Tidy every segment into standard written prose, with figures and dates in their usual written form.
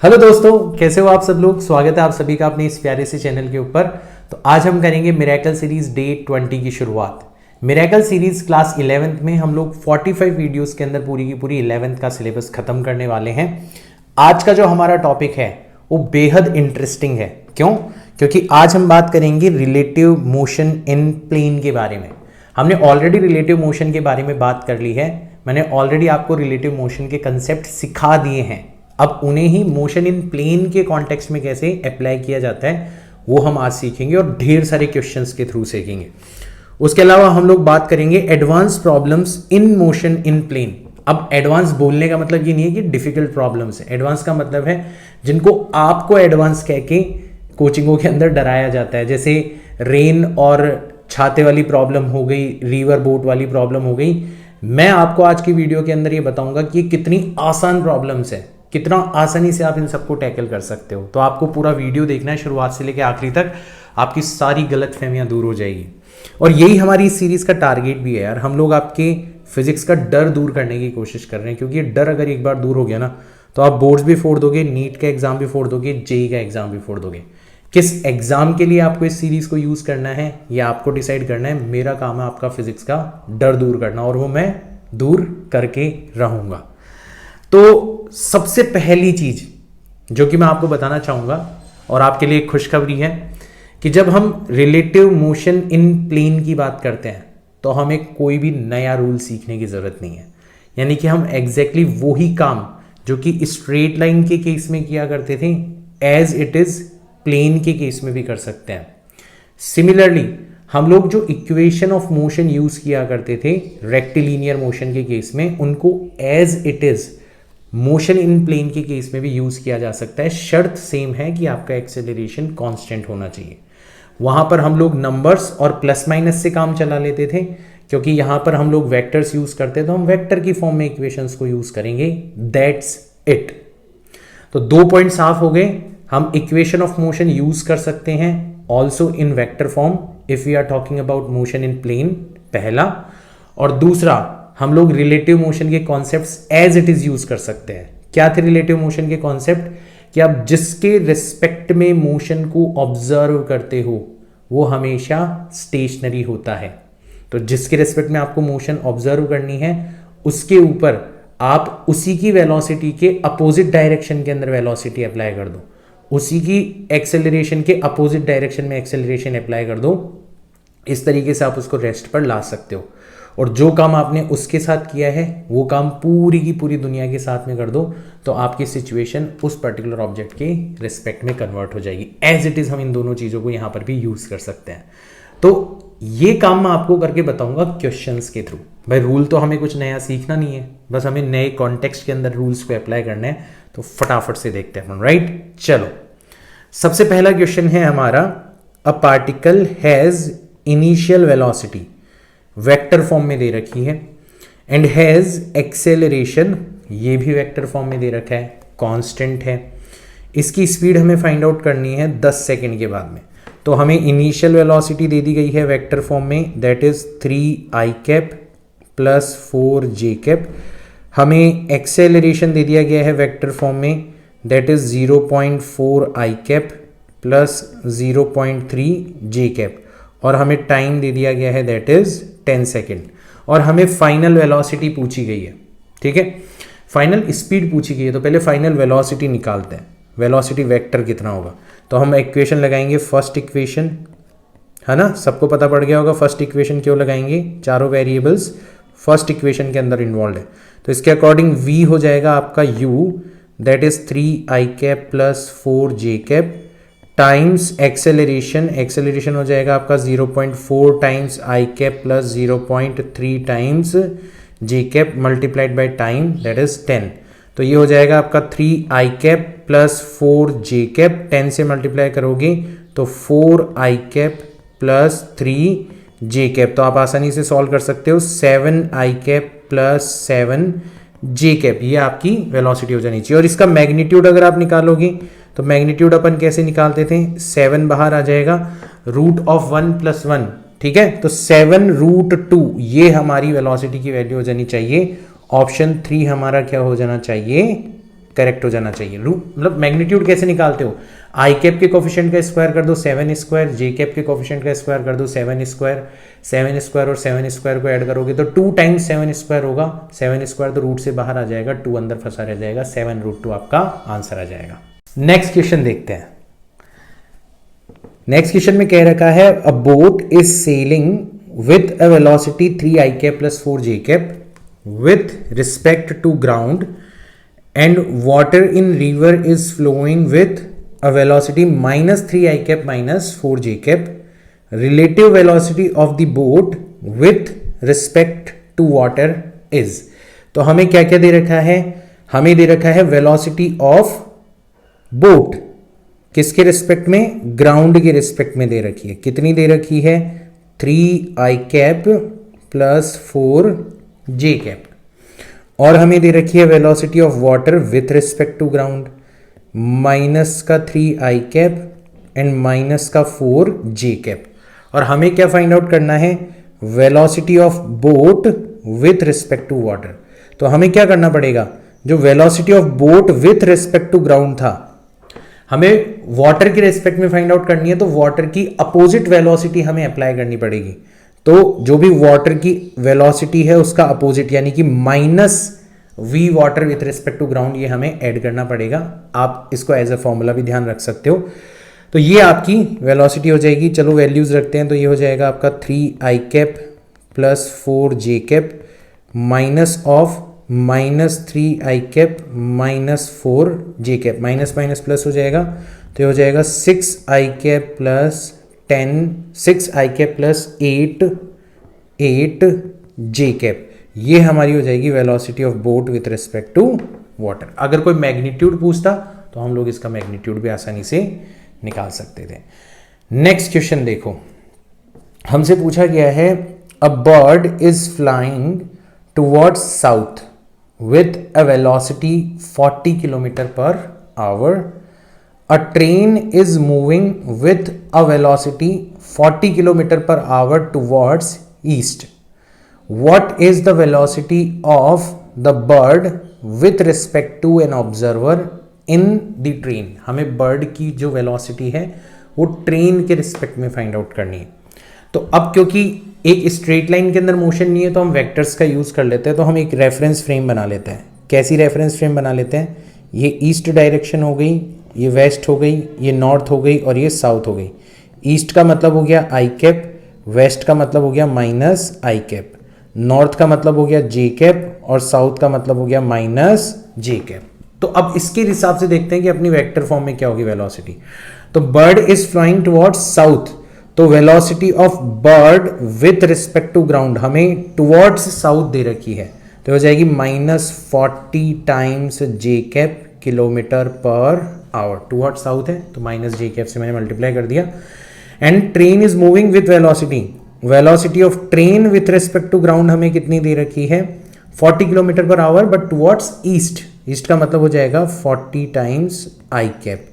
Hello दोस्तों, कैसे हो आप सब लोग। स्वागत है आप सभी का अपने इस प्यारे से चैनल के ऊपर। तो आज हम करेंगे मिरेकल सीरीज डे 20 की शुरुआत। मिरेकल सीरीज क्लास 11th में हम लोग 45 वीडियोस के अंदर पूरी की पूरी 11th का सिलेबस खत्म करने वाले हैं। आज का जो हमारा टॉपिक है वो बेहद इंटरेस्टिंग है। क्यों? क्योंकि आज हम बात करेंगे रिलेटिव मोशन इन प्लेन के बारे में। हमने ऑलरेडी रिलेटिव मोशन के बारे में बात कर ली है। मैंने ऑलरेडी आपको रिलेटिव मोशन के कंसेप्ट सिखा दिए हैं। अब उन्हें ही मोशन इन प्लेन के कॉन्टेक्स्ट में कैसे अप्लाई किया जाता है वो हम आज सीखेंगे और ढेर सारे क्वेश्चंस के थ्रू सीखेंगे। उसके अलावा हम लोग बात करेंगे advance problems in motion in plane. अब एडवांस बोलने का मतलब ये नहीं है कि डिफिकल्ट प्रॉब्लम्स है। एडवांस का मतलब है जिनको आपको एडवांस कह के कोचिंगों के अंदर डराया जाता है, जैसे रेन और छाते वाली प्रॉब्लम हो गई, रिवर बोट वाली प्रॉब्लम हो गई। मैं आपको आज की वीडियो के अंदर ये बताऊंगा कि कितनी आसान प्रॉब्लम्स है, कितना आसानी से आप इन सबको टैकल कर सकते हो। तो आपको पूरा वीडियो देखना है शुरुआत से लेकर आखिरी तक, आपकी सारी गलतफहमियां दूर हो जाएगी। और यही हमारी इस सीरीज का टारगेट भी है यार। हम लोग आपके फिजिक्स का डर दूर करने की कोशिश कर रहे हैं, क्योंकि ये डर अगर एक बार दूर हो गया ना तो आप बोर्ड्स भी फोड़ दोगे, नीट का एग्जाम भी फोड़ दोगे, जेई का एग्जाम भी फोड़ दोगे। किस एग्जाम के लिए आपको इस सीरीज को यूज करना है ये आपको डिसाइड करना है। मेरा काम है आपका फिजिक्स का डर दूर करना, और वो मैं दूर करके रहूंगा। तो सबसे पहली चीज जो कि मैं आपको बताना चाहूंगा और आपके लिए खुशखबरी है कि जब हम रिलेटिव मोशन इन प्लेन की बात करते हैं तो हमें कोई भी नया रूल सीखने की जरूरत नहीं है। यानी कि हम एग्जैक्टली वही काम जो कि स्ट्रेट लाइन के केस में किया करते थे एज इट इज प्लेन के केस में भी कर सकते हैं। सिमिलरली हम लोग जो इक्वेशन ऑफ मोशन यूज किया करते थे रेक्टिलिनियर मोशन के केस में, उनको as it is motion in plane के केस में भी यूज किया जा सकता है। शर्त सेम है कि आपका एक्सेलरेशन कांस्टेंट होना चाहिए। वहां पर हम लोग नंबर्स और प्लस माइनस से काम चला लेते थे, क्योंकि यहां पर हम लोग वेक्टर्स यूज करते हैं तो हम वेक्टर की फॉर्म में इक्वेशंस को यूज करेंगे। That's it. तो 2 पॉइंट साफ हो गए। हम इक्वेशन ऑफ मोशन यूज कर सकते हैं also in vector form if we are talking about motion in plane, पहला। और दूसरा, हम लोग रिलेटिव मोशन के concepts as it is use कर सकते हैं। क्या थे रिलेटिव मोशन के कॉन्सेप्ट? कि आप जिसके रिस्पेक्ट में मोशन को ऑब्जर्व करते हो वो हमेशा स्टेशनरी होता है। तो जिसके रिस्पेक्ट में आपको मोशन ऑब्जर्व करनी है उसके ऊपर आप उसी की वेलोसिटी के अपोजिट डायरेक्शन के अंदर वेलोसिटी अप्लाई कर दो, उसी की एक्सेलरेशन के अपोजिट डायरेक्शन में एक्सेलरेशन अप्लाई कर दो। इस तरीके से आप उसको रेस्ट पर ला सकते हो। और जो काम आपने उसके साथ किया है वो काम पूरी की पूरी दुनिया के साथ में कर दो तो आपकी सिचुएशन उस पर्टिकुलर ऑब्जेक्ट के रिस्पेक्ट में कन्वर्ट हो जाएगी। एज इट इज हम इन दोनों चीज़ों को यहाँ पर भी यूज कर सकते हैं। तो ये काम मैं आपको करके बताऊंगा क्वेश्चंस के थ्रू। भाई रूल तो हमें कुछ नया सीखना नहीं है, बस हमें नए कॉन्टेक्स्ट के अंदर रूल्स को अप्लाई करना है। तो फटाफट से देखते हैं, राइट? चलो, सबसे पहला क्वेश्चन है हमारा, a particle has initial velocity, vector form में दे रखी है, एंड हैज एक्सेलरेशन, ये भी वेक्टर फॉर्म में दे रखा है, कांस्टेंट है। इसकी स्पीड हमें फाइंड आउट करनी है 10 सेकेंड के बाद में। तो हमें इनिशियल वेलोसिटी दे दी गई है वेक्टर फॉर्म में, that is 3i cap plus 4j cap. हमें एक्सेलरेशन दे दिया गया है वेक्टर फॉर्म में, that is 0.4i cap plus 0.3j cap. और हमें टाइम दे दिया गया है दैट इज 10 सेकेंड। और हमें फाइनल वेलोसिटी पूछी गई है, ठीक है? फाइनल स्पीड पूछी गई है, तो पहले फाइनल वेलोसिटी निकालते हैं। वेलोसिटी वेक्टर कितना होगा? तो हम इक्वेशन लगाएंगे, फर्स्ट इक्वेशन है ना, सबको पता पड़ गया होगा। फर्स्ट इक्वेशन क्यों लगाएंगे? चारों वेरिएबल्स फर्स्ट इक्वेशन के अंदर इन्वॉल्व है। तो इसके अकॉर्डिंग v हो जाएगा आपका u, that is 3i cap plus 4j cap times acceleration. Acceleration हो जाएगा आपका 0.4 times i cap plus 0.3 times j cap multiplied by time, that is 10। तो ये हो जाएगा आपका 3i cap plus 4j cap, 10 से मल्टीप्लाई करोगे तो 4i cap plus 3j cap. तो आप आसानी से सॉल्व कर सकते हो। 7i cap plus 7j cap, ये आपकी वेलोसिटी हो जानी चाहिए। और इसका मैग्नीट्यूड अगर आप निकालोगे तो मैग्नीट्यूड अपन कैसे निकालते थे? 7 बाहर आ जाएगा, रूट ऑफ 1 प्लस 1, ठीक है? तो 7√2 ये हमारी वेलोसिटी की वैल्यू हो जानी चाहिए। ऑप्शन 3 हमारा क्या हो जाना चाहिए? करेक्ट हो जाना चाहिए। मतलब मैग्नीट्यूड कैसे निकालते हो, आई कैप के कोफिशिएंट का स्क्वायर कर दो 7 स्क्वायर, जे कैप के कोफिशिएंट का स्क्वायर कर दो 7 स्क्वायर, 7 स्क्वायर और 7 स्क्वायर को ऐड करोगे तो 2 टाइम्स 7 स्क्वायर होगा, 7 स्क्वायर तो रूट से बाहर आ जाएगा, 2 अंदर फंसा रह जाएगा, 7√2 आपका आंसर आ जाएगा। नेक्स्ट क्वेश्चन देखते हैं। नेक्स्ट क्वेश्चन में कह रखा है a boat is sailing with a velocity 3 I cap plus 4 J cap with respect to ground and water in river is flowing with a velocity minus 3 I cap minus 4 J cap. Relative velocity of the boat with respect to water is. तो हमें क्या क्या दे रखा है, हमें दे रखा है velocity of boat किसके रिस्पेक्ट में, ग्राउंड के रिस्पेक्ट में दे रखी है। कितनी दे रखी है, 3 I cap plus 4 J cap। और हमें दे रखी है velocity of water with respect to ground minus का 3 आई कैप एंड माइनस का 4 जे कैप। और हमें क्या फाइंड आउट करना है, velocity of boat with respect to water. तो हमें क्या करना पड़ेगा, जो velocity of boat with respect to ground था हमें वाटर के रिस्पेक्ट में फाइंड आउट करनी है, तो वाटर की अपोजिट वेलोसिटी हमें अप्लाई करनी पड़ेगी। तो जो भी वाटर की वेलोसिटी है उसका अपोजिट यानी कि minus V water with respect to ground, ये हमें ऐड करना पड़ेगा। आप इसको एज अ फॉर्मूला भी ध्यान रख सकते हो। तो ये आपकी वेलोसिटी हो जाएगी। चलो वैल्यूज रखते हैं, तो ये हो जाएगा आपका 3 आई cap plus 4 J cap minus of minus 3 I cap minus 4 J cap, minus minus plus हो जाएगा, तो ये हो जाएगा 6 i cap plus 6 i cap plus 8 j cap. ये हमारी हो जाएगी velocity of boat with respect to water. अगर कोई मैग्नीट्यूड पूछता तो हम लोग इसका मैग्नीट्यूड भी आसानी से निकाल सकते थे। नेक्स्ट क्वेश्चन देखो, हमसे पूछा गया है a bird is flying towards south with a velocity 40 kilometre per our. A train is moving with a velocity 40 km per hour towards east. What is the velocity of the bird with respect to an observer in the train? हमें bird की जो velocity है वो train के respect में find out करनी है। तो अब क्योंकि एक straight line के अंदर motion नहीं है तो हम vectors का use कर लेते हैं। तो हम एक reference frame बना लेते हैं। कैसी reference frame बना लेते हैं, ये ईस्ट डायरेक्शन हो गई, ये वेस्ट हो गई, ये नॉर्थ हो गई और ये साउथ हो गई। ईस्ट का मतलब हो गया आई कैप, वेस्ट का मतलब हो गया माइनस आई कैप, नॉर्थ का मतलब हो गया जे कैप और साउथ का मतलब हो गया माइनस जे कैप। तो अब इसके हिसाब से देखते हैं कि अपनी वेक्टर फॉर्म में क्या होगी वेलोसिटी। तो bird is flying towards south, तो velocity of bird with respect to ground हमें टुवर्ड्स साउथ दे रखी है, तो हो जाएगी -40 टाइम्स जे cap kilometre per hour. Towards south है तो माइनस जे कैप से मैंने मल्टीप्लाई कर दिया। And train is moving with velocity, velocity of train with respect to ground हमें कितनी दे रखी है 40 kilometre per hour, but towards east, east का मतलब हो जाएगा 40 टाइम्स आई कैप।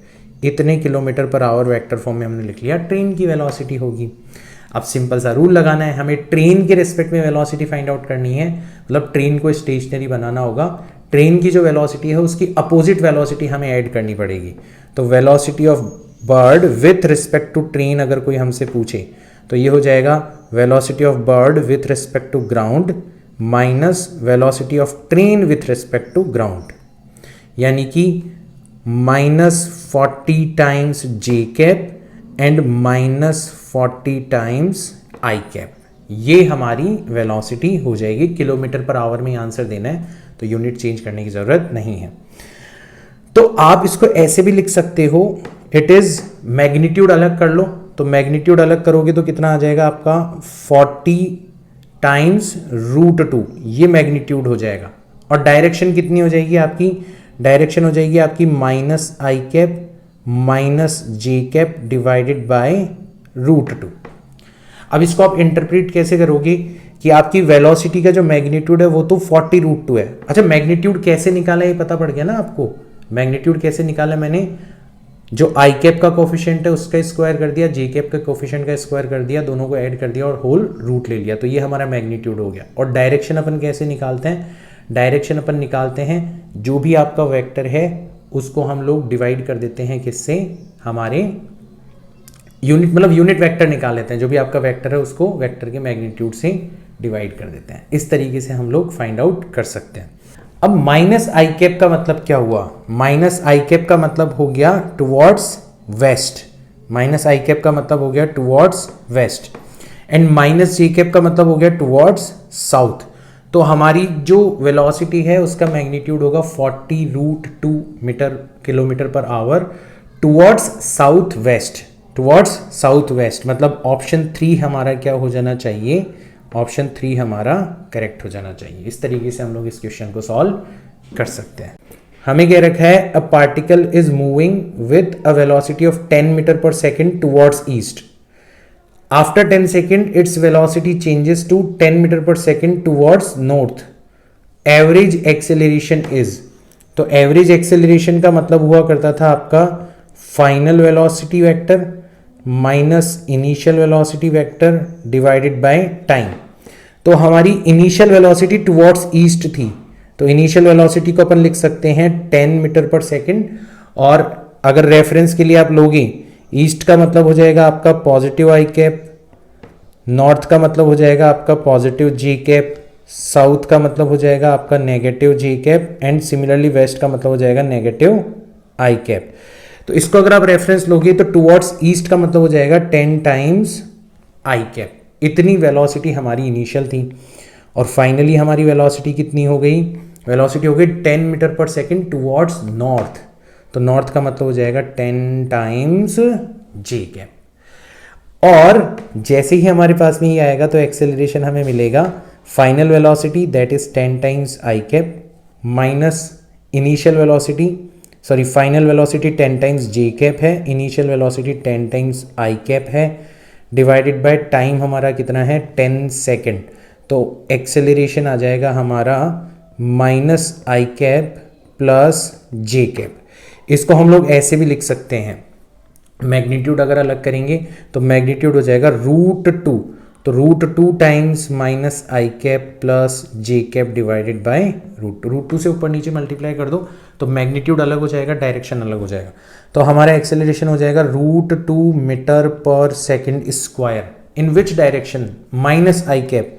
इतने kilometre per hour vector form में हमने लिख लिया ट्रेन की वेलोसिटी होगी। अब सिंपल सा रूल लगाना है, हमें ट्रेन के रिस्पेक्ट में वेलोसिटी फाइंड आउट करनी है, मतलब ट्रेन को स्टेशनरी बनाना होगा। ट्रेन की जो वेलोसिटी है उसकी अपोजिट वेलोसिटी हमें ऐड करनी पड़ेगी। तो velocity of bird with respect to train अगर कोई हमसे पूछे तो ये हो जाएगा velocity of bird with respect to ground minus velocity of train with respect to ground, यानी कि -40 times J cap and -40 times I cap. ये हमारी वेलोसिटी हो जाएगी। किलोमीटर पर आवर में आंसर देना है तो यूनिट चेंज करने की जरूरत नहीं है। तो आप इसको ऐसे भी लिख सकते हो, इट इज मैग्नीट्यूड अलग कर लो, तो मैग्नीट्यूड अलग करोगे तो कितना आ जाएगा आपका 40 टाइम्स √2, ये मैग्नीट्यूड हो जाएगा। और डायरेक्शन कितनी हो जाएगी आपकी, डायरेक्शन हो जाएगी आपकी minus I cap minus J cap divided by √2। अब इसको आप इंटरप्रेट कैसे करोगे कि आपकी वेलोसिटी का जो मैग्नीट्यूड है वो तो 40√2 है। अच्छा, मैग्नीट्यूड कैसे निकाला ये पता पड़ गया ना आपको। मैग्नीट्यूड कैसे निकाला मैंने, जो आई कैप का कोफिशिएंट है उसका स्क्वायर कर दिया, जे कैप का कोफिशिएंट का स्क्वायर कर दिया, दोनों को ऐड कर दिया और होल रूट ले लिया, तो ये हमारा मैग्नीट्यूड हो गया। और डायरेक्शन अपन कैसे निकालते हैं, डायरेक्शन अपन निकालते हैं, जो भी आपका वेक्टर है उसको हम लोग डिवाइड कर देते हैं किससे, हमारे यूनिट मतलब यूनिट वेक्टर निकाल लेते हैं, जो भी आपका वेक्टर है उसको वेक्टर के मैग्नीट्यूड से डिवाइड कर देते हैं। इस तरीके से हम लोग फाइंड आउट कर सकते हैं। अब माइनस आई कैप का मतलब क्या हुआ, माइनस आई कैप का मतलब हो गया towards west, minus I cap का मतलब हो गया towards west, and minus G cap का मतलब हो गया टुवर्ड्स साउथ। तो हमारी जो वेलोसिटी है उसका मैग्नीट्यूड होगा 40√2 metre kilometre per hour towards south west, towards south west. मतलब ऑप्शन 3 हमारा क्या हो जाना चाहिए, ऑप्शन 3 हमारा करेक्ट हो जाना चाहिए। इस तरीके से हम लोग इस क्वेश्चन को सॉल्व कर सकते हैं। हमें क्या रखा है, a particle is moving with a velocity of 10 metre per second towards east. After 10 second its velocity changes to 10 metre per second towards north. Average acceleration is, तो एवरेज एक्सेलरेशन का मतलब हुआ करता था आपका final velocity vector minus initial velocity vector divided by time. तो हमारी initial velocity towards east थी, तो इनिशियल वेलोसिटी को अपन लिख सकते हैं 10 मीटर पर सेकेंड, और अगर रेफरेंस के लिए आप लोगे ईस्ट का मतलब हो जाएगा आपका पॉजिटिव आई कैप, नॉर्थ का मतलब हो जाएगा आपका पॉजिटिव जी कैप, साउथ का मतलब हो जाएगा आपका negative G cap, and similarly west का मतलब हो जाएगा नेगेटिव आई कैप। तो इसको अगर आप रेफरेंस लोगे तो टुवर्ड्स ईस्ट का मतलब हो जाएगा 10 टाइम्स आई कैप। इतनी वेलोसिटी हमारी इनिशियल थी, और फाइनली हमारी वेलोसिटी कितनी हो गई, वेलोसिटी हो गई 10 metre per second towards north. तो नॉर्थ का मतलब हो जाएगा 10 टाइम्स जे कैप। और जैसे ही हमारे पास में ही आएगा तो एक्सेलरेशन हमें मिलेगा final velocity that is 10 times I cap minus initial velocity, sorry final velocity 10 times J cap है, इनिशियल वेलोसिटी 10 टाइम्स आई कैप है, डिवाइडेड बाय टाइम हमारा कितना है 10 सेकेंड। तो एक्सेलरेशन आ जाएगा हमारा minus I cap plus J cap. इसको हम लोग ऐसे भी लिख सकते हैं, मैग्नीट्यूड अगर अलग करेंगे तो मैग्नीट्यूड हो जाएगा √2, तो √2 times minus I cap plus J cap divided by √2 से ऊपर नीचे मल्टीप्लाई कर दो तो मैग्नीट्यूड अलग हो जाएगा, डायरेक्शन अलग हो जाएगा। तो हमारा एक्सेलरेशन हो जाएगा √2 metre per second square. In which direction, minus I cap,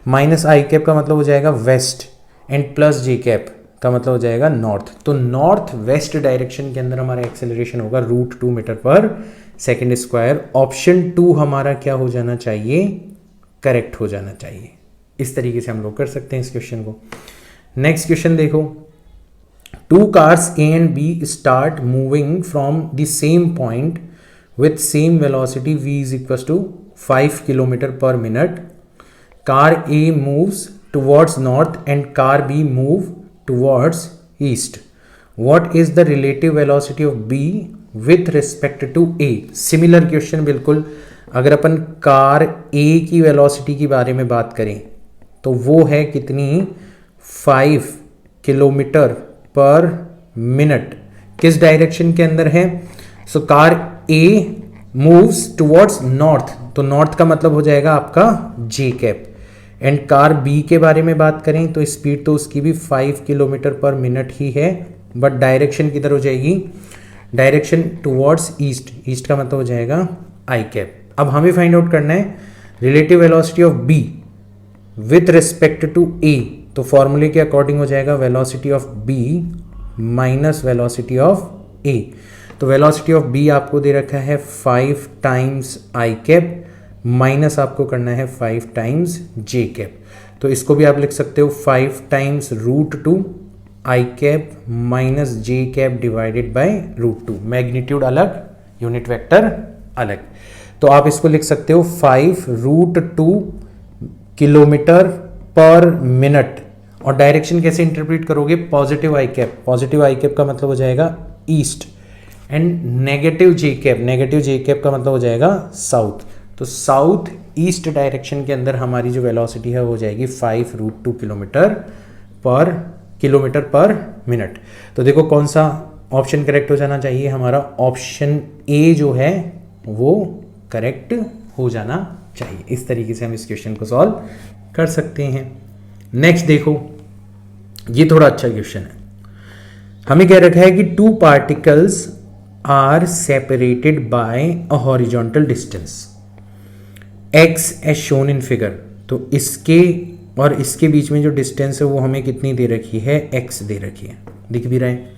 minus I cap का मतलब हो जाएगा west, and plus J cap का मतलब हो जाएगा नॉर्थ। तो नॉर्थ वेस्ट डायरेक्शन के अंदर हमारा एक्सेलरेशन होगा √2 metre per second square. Option 2 हमारा क्या हो जाना चाहिए, करेक्ट हो जाना चाहिए। इस तरीके से हम लोग कर सकते हैं इस क्वेश्चन को। नेक्स्ट क्वेश्चन देखो, 2 cars A and B start moving from the same point with same velocity v is equals to 5 km per minute. Car A moves towards north and car B move towards east. What is the relative velocity of B with respect to A? Similar question बिल्कुल। अगर अपन car A की velocity के बारे में बात करें तो वो है कितनी, 5 किलोमीटर पर मिनट। किस डायरेक्शन के अंदर है, so car A moves towards north, तो नॉर्थ का मतलब हो जाएगा आपका j cap. And car B के बारे में बात करें तो स्पीड तो उसकी भी 5 किलोमीटर पर मिनट ही है, बट डायरेक्शन किधर हो जाएगी, डायरेक्शन टुवर्ड्स ईस्ट, ईस्ट का मतलब हो जाएगा आई कैप। अब हमें फाइंड आउट करना है relative velocity of B with respect to A. तो फॉर्मूले के अकॉर्डिंग हो जाएगा velocity of B minus velocity of A. तो वेलोसिटी ऑफ बी आपको दे रखा है 5 टाइम्स आई कैप माइनस आपको करना है 5 टाइम्स जे कैप। तो इसको भी आप लिख सकते हो 5 times √2 I cap minus J cap divided by √2। Magnitude अलग, यूनिट वेक्टर अलग। तो आप इसको लिख सकते हो 5√2 किलोमीटर पर मिनट। और डायरेक्शन कैसे इंटरप्रेट करोगे, पॉजिटिव आई कैप, पॉजिटिव आई कैप का मतलब हो जाएगा east, and negative J cap, negative J cap का मतलब हो जाएगा साउथ। तो साउथ ईस्ट डायरेक्शन के अंदर हमारी जो वेलोसिटी है वो जाएगी 5√2 किलोमीटर पर मिनट। तो देखो कौन सा ऑप्शन करेक्ट हो जाना चाहिए, हमारा ऑप्शन ए जो है वो करेक्ट हो जाना चाहिए। इस तरीके से हम इस क्वेश्चन को सॉल्व कर सकते हैं। नेक्स्ट देखो, ये थोड़ा अच्छा क्वेश्चन है। हमें क्या रखा है कि two particles are separated by a horizontal distance x as shown in figure. तो इसके और इसके बीच में जो डिस्टेंस है वो हमें कितनी दे रखी है, x दे रखी है, दिख भी रहा है।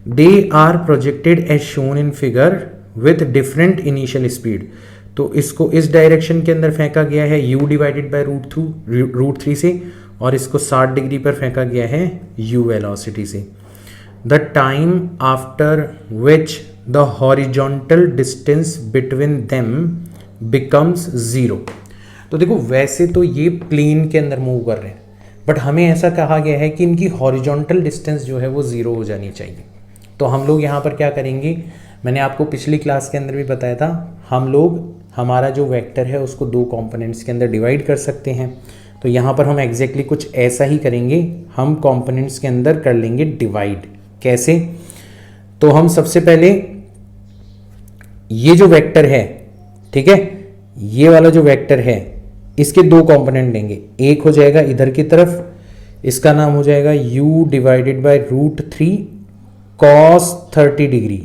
They are projected as shown in figure with different initial speed. तो इसको इस डायरेक्शन के अंदर फेंका गया है u divided by root three से, और इसको 60 डिग्री पर फेंका गया है u वेलोसिटी से। The time after which the horizontal distance between them becomes 0। तो देखो वैसे तो ये प्लेन के अंदर मूव कर रहे हैं, बट हमें ऐसा कहा गया है कि इनकी हॉरिजॉन्टल डिस्टेंस जो है वो 0 हो जानी चाहिए। तो हम लोग यहाँ पर क्या करेंगे, मैंने आपको पिछली क्लास के अंदर भी बताया था, हम लोग हमारा जो वेक्टर है उसको दो कंपोनेंट्स के अंदर डिवाइड कर सकते हैं। तो यहाँ पर हम एग्जैक्टली कुछ ऐसा ही करेंगे, हम कंपोनेंट्स के अंदर कर लेंगे डिवाइड। कैसे? तो हम सबसे पहले ये जो वेक्टर है, ठीक है, ये वाला जो वेक्टर है इसके दो कंपोनेंट लेंगे। एक हो जाएगा इधर की तरफ, इसका नाम हो जाएगा u divided by root three cos 30 degree,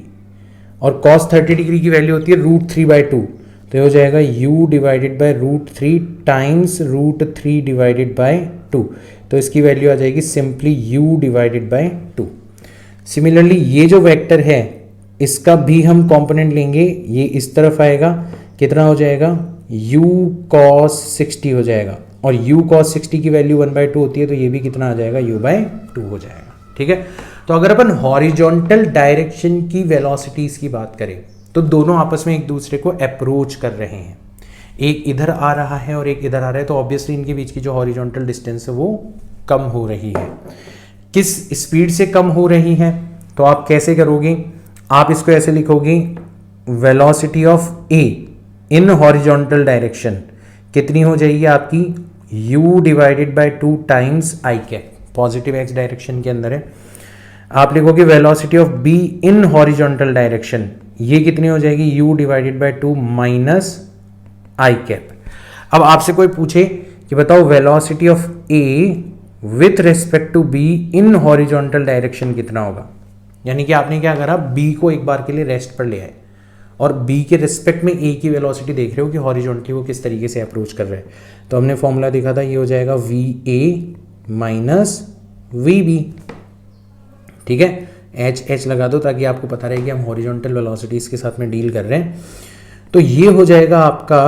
और कॉस 30 डिग्री की वैल्यू होती है रूट थ्री बाई टू। तो ये हो जाएगा u divided by root three times root three divided by two. तो इसकी वैल्यू आ जाएगी simply u divided by two. Similarly ये जो वेक्टर है इसका भी हम कंपोनेंट लेंगे, ये इस तरफ आएगा, कितना हो जाएगा u cos 60 हो जाएगा, और u cos 60 की वैल्यू 1/2 होती है, तो ये भी कितना आ जाएगा u/2 हो जाएगा। ठीक है, तो अगर अपन हॉरिजॉन्टल डायरेक्शन की वेलोसिटीज की बात करें तो दोनों आपस में एक दूसरे को अप्रोच कर रहे हैं, एक इधर आ रहा है और एक इधर आ रहा है, तो ऑब्वियसली इनके बीच की जो हॉरिजॉन्टल डिस्टेंस है वो कम हो रही है। किस स्पीड से कम हो रही है, तो आप कैसे करोगे, आप इसको ऐसे लिखोगे, velocity of A in horizontal direction कितनी हो जाएगी आपकी u divided by 2 times I cap, positive x direction के अंदर है। आप लिखोगे velocity of b in horizontal direction, ये कितनी हो जाएगी u divided by 2 minus I cap. अब आपसे कोई पूछे कि बताओ velocity of a with respect to b in horizontal direction कितना होगा, यानी कि आपने क्या करा, b को एक बार के लिए रेस्ट पर ले आए और b के रिस्पेक्ट में a की वेलोसिटी देख रहे हो कि हॉरिजॉन्टली वो किस तरीके से अप्रोच कर रहे हैं। तो हमने फॉर्मूला देखा था, ये हो जाएगा va माइनस vb। ठीक है, h लगा दो ताकि आपको पता रहे कि हम हॉरिजॉन्टल वेलोसिटीज के साथ में डील कर रहे हैं। तो ये हो जाएगा आपका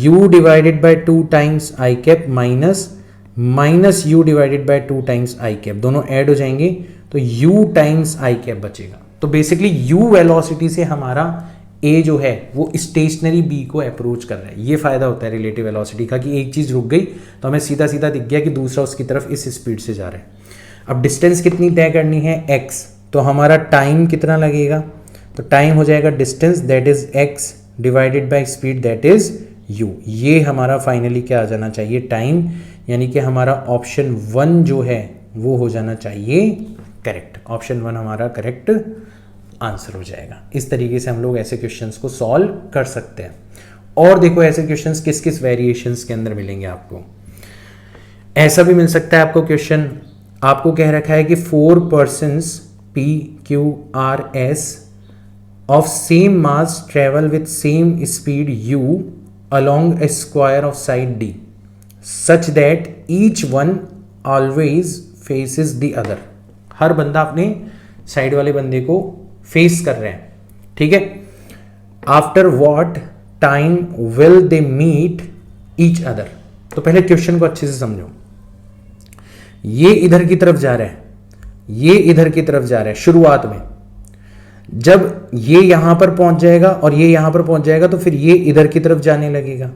u divided by 2 times I cap minus u divided by 2 times I cap, दोनों ऐड हो जाएंगे तो u टाइम्स आई कैप बचेगा। तो बेसिकली u वेलोसिटी से हमारा a जो है वो स्टेशनरी b को अप्रोच कर रहा है। ये फायदा होता है रिलेटिव वेलोसिटी का कि एक चीज रुक गई तो हमें सीधा सीधा दिख गया कि दूसरा उसकी तरफ इस स्पीड से जा रहा है। अब डिस्टेंस कितनी तय करनी है, x, तो हमारा टाइम कितना लगेगा, तो टाइम हो जाएगा distance that is x divided by speed that is u। ये हमारा फाइनली क्या आ जाना चाहिए, टाइम, यानी कि हमारा ऑप्शन 1 जो है वो हो जाना चाहिए करेक्ट। ऑप्शन 1 हमारा करेक्ट आंसर हो जाएगा। इस तरीके से हम लोग ऐसे क्वेश्चंस को सॉल्व कर सकते हैं। और देखो ऐसे क्वेश्चंस किस किस वेरिएशंस के अंदर मिलेंगे आपको। ऐसा भी मिल सकता है आपको क्वेश्चन, आपको कह रखा है कि 4 persons P Q R S of same mass travel with same speed u along a square of side d such that each one always faces the other। हर बंदा अपने साइड वाले बंदे को फेस कर रहे हैं, ठीक है। After what time will they meet each other. तो पहले क्वेश्चन को अच्छे से समझो, ये इधर की तरफ जा रहा है, ये इधर की तरफ जा रहा है शुरुआत में। जब ये यहां पर पहुंच जाएगा और ये यहां पर पहुंच जाएगा तो फिर ये इधर की तरफ जाने लगेगा,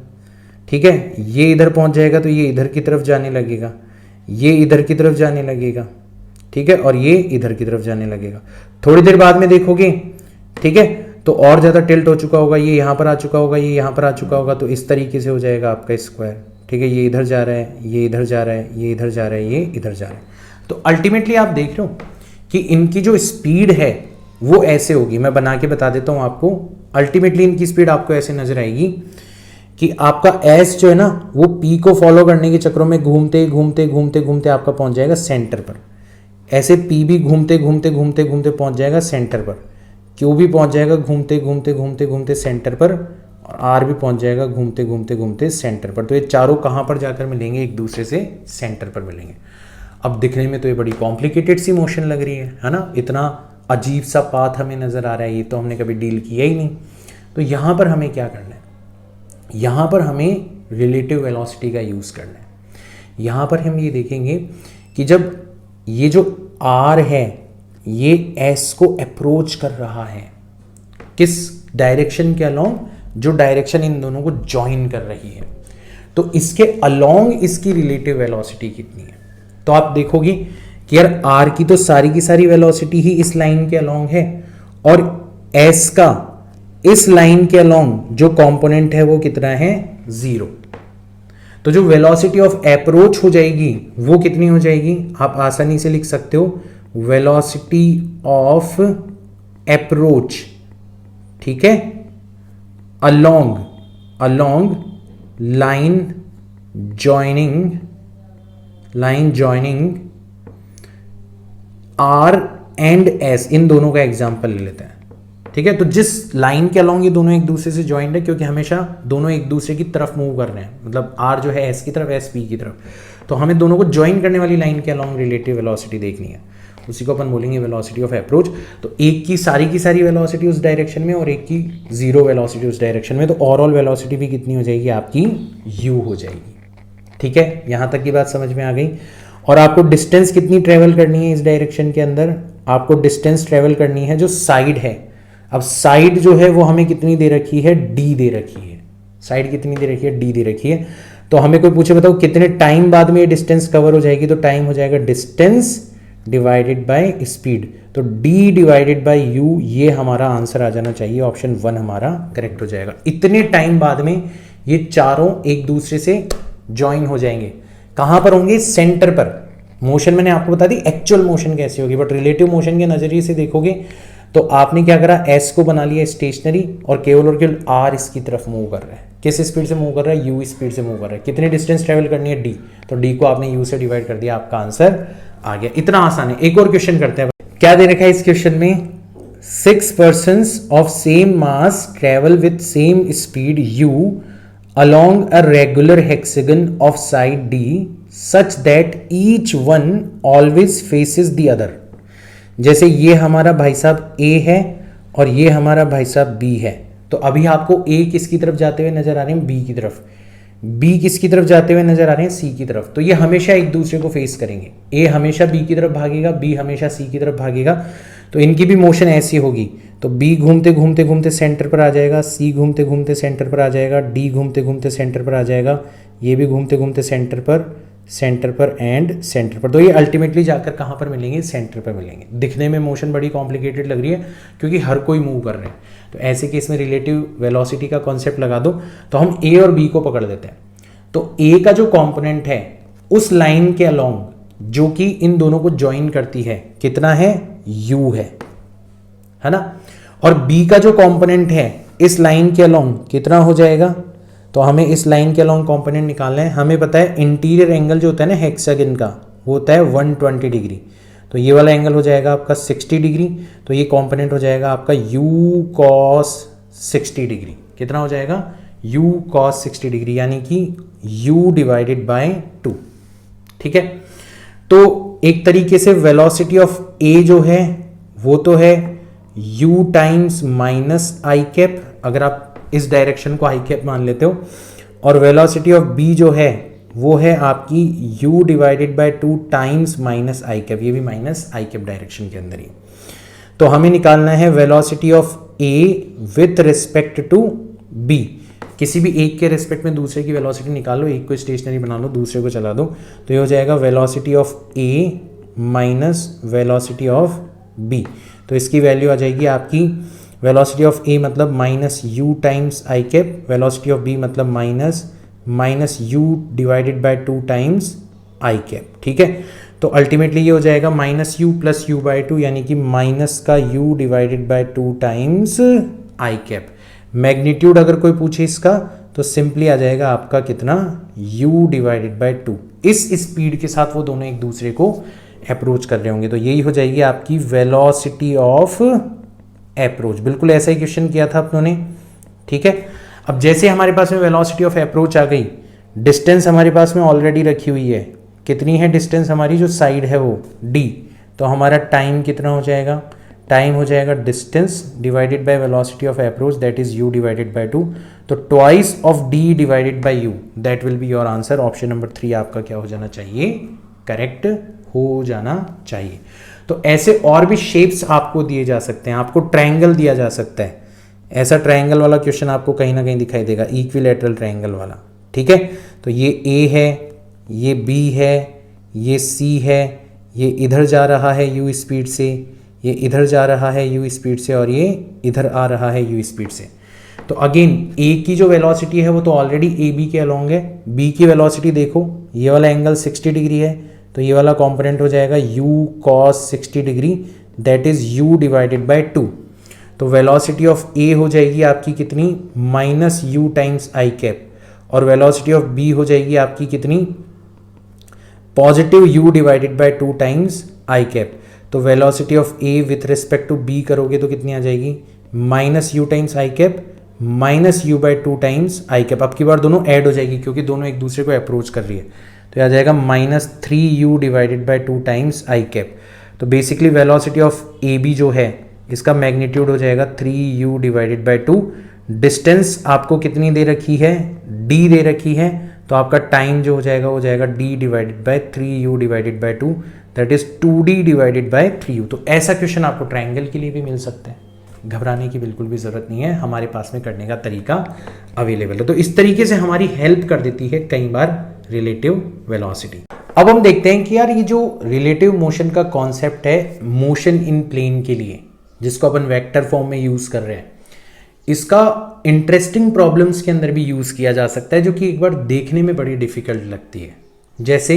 ठीक है। ये इधर पहुंच जाएगा तो ये इधर की तरफ जाने लगेगा, ये इधर की तरफ जाने लगेगा, ठीक है, और ये इधर की तरफ जाने लगेगा। थोड़ी देर बाद में देखोगे, ठीक है, तो और ज्यादा टिल्ट हो चुका होगा, ये यहां पर आ चुका होगा, ये यहां पर आ चुका होगा, तो इस तरीके से हो जाएगा आपका स्क्वायर, ठीक है। ये इधर जा रहा है, ये इधर जा रहा है, ये इधर जा रहा है, ये इधर जा रहा है। तो अल्टीमेटली आप देख रहे हो कि इनकी जो स्पीड है वो ऐसे होगी। मैं बना के बता देता हूं आपको। अल्टीमेटली इनकी स्पीड आपको ऐसे नजर आएगी कि आपका एस जो है ना वो पी को फॉलो करने के चक्रों में घूमते घूमते घूमते घूमते आपका पहुंच जाएगा सेंटर पर। ऐसे पी भी घूमते घूमते घूमते घूमते पहुंच जाएगा सेंटर पर। क्यू भी पहुंच जाएगा घूमते घूमते घूमते घूमते सेंटर पर, और आर भी पहुंच जाएगा घूमते घूमते घूमते सेंटर पर। तो ये चारों कहाँ पर जाकर मिलेंगे? एक दूसरे से सेंटर पर मिलेंगे। अब दिखने में तो ये बड़ी कॉम्प्लिकेटेड सी मोशन लग रही है ना, इतना अजीब सा पाथ हमें नज़र आ रहा है, ये तो हमने कभी डील किया ही नहीं। तो यहाँ पर हमें क्या करना है? यहाँ पर हमें रिलेटिव वेलोसिटी का यूज़ करना है। यहाँ पर हम ये देखेंगे कि जब ये जो आर है ये एस को अप्रोच कर रहा है, किस डायरेक्शन के अलोंग? जो डायरेक्शन इन दोनों को ज्वाइन कर रही है, तो इसके अलोंग इसकी रिलेटिव वेलोसिटी कितनी है? तो आप देखोगे कि यार आर की तो सारी की सारी वेलोसिटी ही इस लाइन के अलोंग है, और एस का इस लाइन के अलोंग जो कंपोनेंट है वो कितना है? 0। तो जो वेलोसिटी ऑफ अप्रोच हो जाएगी वो कितनी हो जाएगी? आप आसानी से लिख सकते हो वेलोसिटी ऑफ अप्रोच, ठीक है, along line joining R and S, इन दोनों का एग्जांपल ले लेते हैं, ठीक है। तो जिस लाइन के अलोंग ये दोनों एक दूसरे से ज्वाइंट है, क्योंकि हमेशा दोनों एक दूसरे की तरफ मूव कर रहे हैं, मतलब आर जो है एस की तरफ, एस पी की तरफ, तो हमें दोनों को ज्वाइन करने वाली लाइन के अलोंग रिलेटिव वेलोसिटी देखनी है, उसी को अपन बोलेंगे वेलोसिटी ऑफ अप्रोच। तो एक की सारी वेलोसिटी उस डायरेक्शन में और एक की 0 वेलोसिटी उस डायरेक्शन में, तो ओवरऑल वेलोसिटी भी कितनी हो जाएगी? आपकी u हो जाएगी, ठीक है। यहां तक की बात समझ में आ गई। और आपको डिस्टेंस कितनी ट्रेवल करनी है इस डायरेक्शन के अंदर? आपको डिस्टेंस ट्रेवल करनी है जो साइड है। अब साइड जो है वो हमें कितनी दे रखी है? d दे रखी है। साइड कितनी दे रखी है? d दे रखी है। तो हमें कोई पूछे बताओ कितने टाइम बाद में ये डिस्टेंस कवर हो जाएगी, तो टाइम हो जाएगा डिस्टेंस डिवाइडेड बाय स्पीड। तो d डिवाइडेड बाय u, ये हमारा आंसर आ जाना चाहिए, ऑप्शन 1 हमारा करेक्ट हो जाएगा। इतने टाइम बाद में ये चारों एक दूसरे से ज्वाइन हो जाएंगे। कहां पर होंगे? सेंटर पर। मोशन मैंने आपको बता दी एक्चुअल मोशन कैसी होगी, बट रिलेटिव मोशन के नजरिए से देखोगे तो आपने क्या करा? s को बना लिया स्टेशनरी, और केवल r इसकी तरफ मूव कर रहा है। किस स्पीड से मूव कर रहा है? u स्पीड से मूव कर रहा है। कितनी डिस्टेंस ट्रेवल करनी है? d, तो d को आपने u से डिवाइड कर दिया, आपका आंसर आ गया। इतना आसान है। एक और क्वेश्चन करते हैं। क्या दे रखा है इस क्वेश्चन में? 6 persons of same mass travel with same speed u along a regular hexagon of side d such that each one always faces the other। जैसे ये हमारा भाई साहब A है और ये हमारा भाई साहब B है, तो अभी आपको A किसकी तरफ जाते हुए नजर आ रहे हैं? B की तरफ। B किसकी तरफ जाते हुए नजर आ रहे हैं? C की तरफ। तो ये हमेशा एक दूसरे को फेस करेंगे। A हमेशा B की तरफ भागेगा, B हमेशा C की तरफ भागेगा, तो इनकी भी मोशन ऐसी होगी। तो B घूमते घूमते घूमते सेंटर पर आ जाएगा, C घूमते घूमते सेंटर पर आ जाएगा, D घूमते घूमते सेंटर पर आ जाएगा, ये भी घूमते घूमते सेंटर पर एंड सेंटर पर। तो ये अल्टीमेटली जाकर कहाँ पर मिलेंगे? सेंटर पर मिलेंगे। दिखने में मोशन बड़ी कॉम्प्लिकेटेड लग रही है क्योंकि हर कोई मूव कर रहे हैं, तो ऐसे केस में रिलेटिव वेलोसिटी का कॉन्सेप्ट लगा दो, तो हम A और B को पकड़ लेते हैं। तो A का जो कंपोनेंट है उस लाइन के अलोंग जो कि इन दोनों को ज्वाइन करती है, कितना है? U है ना। और B का जो कंपोनेंट है इस लाइन के अलोंग कितना हो जाएगा? तो हमें इस लाइन के अलोंग कंपोनेंट निकालना है। हमें पता है इंटीरियर एंगल जो होता है ना हेक्सागन का, वो होता है 120 डिग्री। तो ये वाला एंगल हो जाएगा आपका 60 डिग्री, तो ये कंपोनेंट हो जाएगा आपका u cos 60 डिग्री। कितना हो जाएगा? u cos 60 डिग्री, यानी कि u डिवाइडेड बाय 2, ठीक है। तो एक तरीके से वेलोसिटी ऑफ A जो है वो तो है u times minus I cap, अगर आप इस डायरेक्शन को आई कैप मान लेते हो, और वेलोसिटी ऑफ B जो है वो है आपकी u divided by 2 times minus I cap, ये भी माइनस आई कैप डायरेक्शन के अंदर ही। तो हमें निकालना है velocity of A with respect to B। किसी भी एक के रिस्पेक्ट में दूसरे की वेलोसिटी निकाल लो, एक को स्टेशनरी बना लो, दूसरे को चला दो, तो ये हो जाएगा velocity of A minus velocity of B। तो इसकी वैल्यू आ जाएगी आपकी वेलोसिटी ऑफ A मतलब minus u times I cap, velocity of B मतलब minus u divided by 2 times I cap, ठीक है। तो अल्टीमेटली ये हो जाएगा minus u plus u by 2, यानी कि माइनस का u divided by 2 times I cap. Magnitude अगर कोई पूछे इसका तो सिंपली आ जाएगा आपका कितना, u डिवाइडेड बाय 2। इस स्पीड के साथ वो दोनों एक दूसरे को अप्रोच कर रहे होंगे, तो यही हो जाएगी आपकी वेलोसिटी ऑफ अप्रोच। बिल्कुल ऐसा ही क्वेश्चन किया था अपनों ने, ठीक है। अब जैसे हमारे पास में वेलोसिटी ऑफ अप्रोच आ गई, डिस्टेंस हमारे पास में ऑलरेडी रखी हुई है, कितनी है डिस्टेंस हमारी, जो साइड है वो d, तो हमारा टाइम कितना हो जाएगा, टाइम हो जाएगा distance divided by velocity of approach, that is u divided by 2, तो twice of d divided bye u, that will be your answer. Option number 3 आपका क्या हो जाना चाहिए, करेक्ट हो जाना चाहिए। तो ऐसे और भी शेप्स आपको दिए जा सकते हैं, आपको ट्रायंगल दिया जा सकता है, ऐसा ट्रायंगल वाला क्वेश्चन आपको कहीं ना कहीं दिखाई देगा, इक्विलैटरल ट्रायंगल वाला, ठीक है। तो ये A है, ये B है, ये C है, ये इधर जा रहा है u स्पीड से, ये इधर जा रहा है u स्पीड से, और ये इधर आ रहा है u स्पीड से। तो अगेन A की जो वेलोसिटी है वो तो ऑलरेडी AB के अलोंग है, B की वेलोसिटी देखो, ये वाला एंगल 60 डिग्री है, तो ये वाला कंपोनेंट हो जाएगा u cos 60 degree, that is u divided by 2। तो वेलोसिटी ऑफ A हो जाएगी आपकी कितनी, माइनस u टाइम्स आई कैप, और वेलोसिटी ऑफ B हो जाएगी आपकी कितनी, positive u divided by 2 times I cap. तो velocity of A with respect to B करोगे तो कितनी आ जाएगी, minus u times I cap minus u by 2 times I cap. अब की बार दोनों ऐड हो जाएगी क्योंकि दोनों एक दूसरे को अप्रोच कर रही है, तो आ जाएगा minus 3u divided by 2 times I cap. तो बेसिकली वेलोसिटी ऑफ AB जो है इसका मैग्नीट्यूड हो जाएगा 3u डिवाइडेड बाय 2। डिस्टेंस आपको कितनी दे रखी है, d दे रखी है, तो आपका टाइम जो हो जाएगा वो जाएगा d divided bye 3u divided by 2, that is 2d divided by 3u। तो ऐसा क्वेश्चन आपको ट्रायंगल के लिए भी मिल सकता है, घबराने की बिल्कुल भी जरूरत नहीं है, हमारे पास में करने का तरीका अवेलेबल है। तो इस तरीके से हमारी हेल्प कर देती है कई बार रिलेटिव वेलोसिटी। अब हम देखते हैं कि यार ये जो रिलेटिव मोशन का कॉन्सेप्ट है मोशन इन प्लेन के लिए, जिसको अपन वेक्टर फॉर्म में यूज कर रहे हैं, इसका इंटरेस्टिंग प्रॉब्लम्स के अंदर भी यूज किया जा सकता है, जो कि एक बार देखने में बड़ी डिफिकल्ट लगती है। जैसे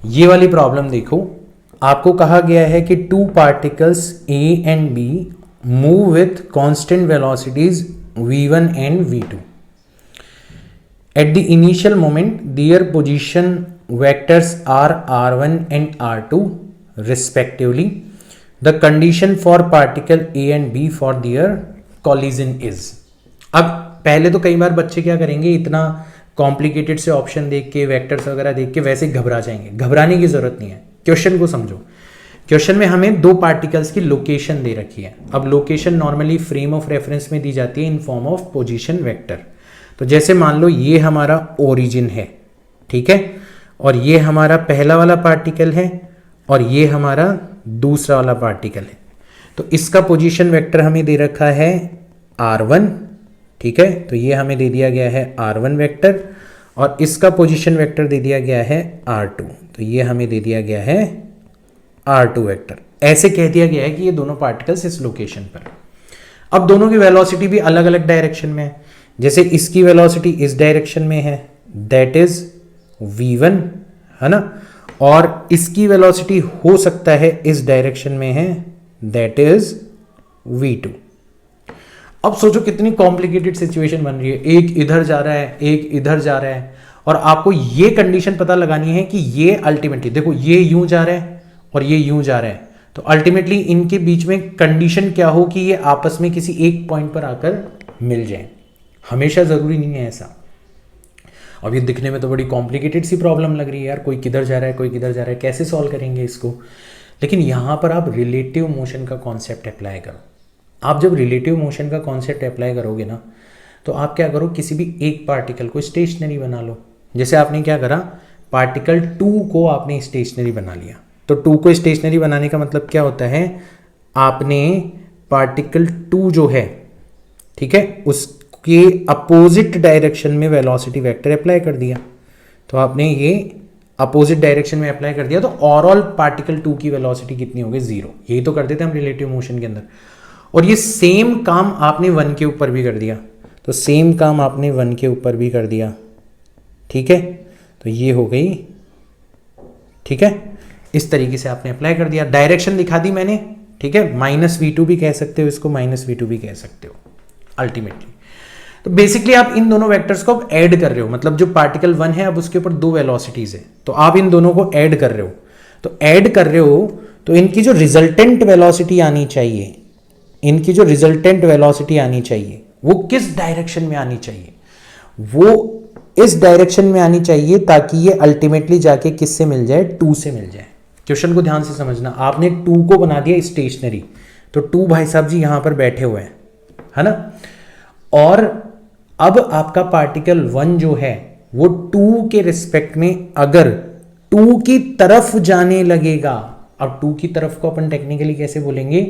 ये वाली प्रॉब्लम देखो, आपको कहा गया है कि two particles A and B move with constant velocities v1 and v2 at the initial moment their position vectors are r1 and r2 respectively. The condition for particle A and B for their collision is। अब पहले तो कई बार बच्चे क्या करेंगे, इतना complicated से option देख के वेक्टर्स वगैरह देख के वैसे घबरा जाएंगे। घबराने की जरूरत नहीं है, क्वेश्चन को समझो। क्वेश्चन में हमें दो पार्टिकल्स की लोकेशन दे रखी है। अब location normally frame of reference में दी जाती है in form of position vector. तो जैसे मान लो ये हमारा ओरिजिन है, ठीक है, और ये हमारा पहला वाला पार्टिकल है और ये हमारा दूसरा वाला पार्टिकल है। तो इसका पोजीशन वेक्टर हमें दे रखा है r1, ठीक है, तो ये हमें दे दिया गया है r1 वेक्टर, और इसका पोजीशन वेक्टर दे दिया गया है r2, तो ये हमें दे दिया गया है r2 वेक्टर। ऐसे कह दिया गया है कि ये दोनों पार्टिकल्स इस लोकेशन पर। अब दोनों की वेलोसिटी भी अलग अलग डायरेक्शन में है। जैसे इसकी वेलोसिटी इस डायरेक्शन में है, दैट इज v1, है ना, और इसकी वेलोसिटी हो सकता है इस डायरेक्शन में है, दैट इज v2। अब सोचो कितनी कॉम्प्लिकेटेड सिचुएशन बन रही है, एक इधर जा रहा है एक इधर जा रहा है, और आपको ये कंडीशन पता लगानी है कि ये अल्टीमेटली देखो ये यूं जा रहा है और ये यूं जा रहा है, तो अल्टीमेटली इनके बीच में कंडीशन क्या हो कि ये आपस में किसी एक पॉइंट पर आकर मिल जाए। हमेशा जरूरी नहीं है ऐसा। अब ये दिखने में तो बड़ी कॉम्प्लिकेटेड सी प्रॉब्लम लग रही है यार, कोई किधर जा रहा है कोई किधर जा रहा है, कैसे सॉल्व करेंगे इसको। लेकिन यहां पर आप रिलेटिव मोशन का कॉन्सेप्ट अप्लाई करो। आप जब रिलेटिव मोशन का कॉन्सेप्ट अप्लाई करोगे ना, तो आप क्या करो, किसी भी एक पार्टिकल को स्टेशनरी बना लो। जैसे आपने क्या करा, पार्टिकल 2 को आपने स्टेशनरी बना लिया। तो 2 को स्टेशनरी बनाने का मतलब क्या होता है, आपने पार्टिकल 2 जो है, ठीक है, उसके अपोजिट डायरेक्शन में वेलोसिटी वेक्टर अप्लाई कर दिया। तो आपने ये अपोजिट डायरेक्शन में अप्लाई कर दिया, तो ओवरऑल पार्टिकल 2 की वेलोसिटी कितनी हो गई, 0। यही तो कर देते हम रिलेटिव मोशन के अंदर। और ये सेम काम आपने 1 के ऊपर भी कर दिया, तो सेम काम आपने 1 के ऊपर भी कर दिया, ठीक है, तो ये हो गई, ठीक है, इस तरीके से आपने अप्लाई कर दिया। डायरेक्शन दिखा दी मैंने, ठीक है, -v2 भी कह सकते हो इसको, -v2 भी कह सकते हो अल्टीमेटली। तो बेसिकली आप इन दोनों वेक्टर्स को अब ऐड कर रहे हो, मतलब जो पार्टिकल 1 है अब उसके ऊपर 2 वेलोसिटीज है, तो आप इन दोनों को ऐड कर रहे हो। तो ऐड कर रहे हो तो इनकी जो रिजल्टेंट वेलोसिटी आनी चाहिए, इनकी जो रिजल्टेंट वेलोसिटी आनी चाहिए वो किस डायरेक्शन में आनी चाहिए, वो इस डायरेक्शन में आनी चाहिए ताकि ये अल्टीमेटली जाके किससे मिल जाए, 2 से मिल जाए। क्वेश्चन को ध्यान से समझना, आपने 2 को बना दिया स्टेशनरी, तो 2 भाई साहब जी यहां पर बैठे हुए हैं, है ना, और अब आपका पार्टिकल 1 जो है वो 2 के रिस्पेक्ट में अगर 2 की तरफ जाने लगेगा, अब 2 की तरफ को अपन टेक्निकली कैसे बोलेंगे,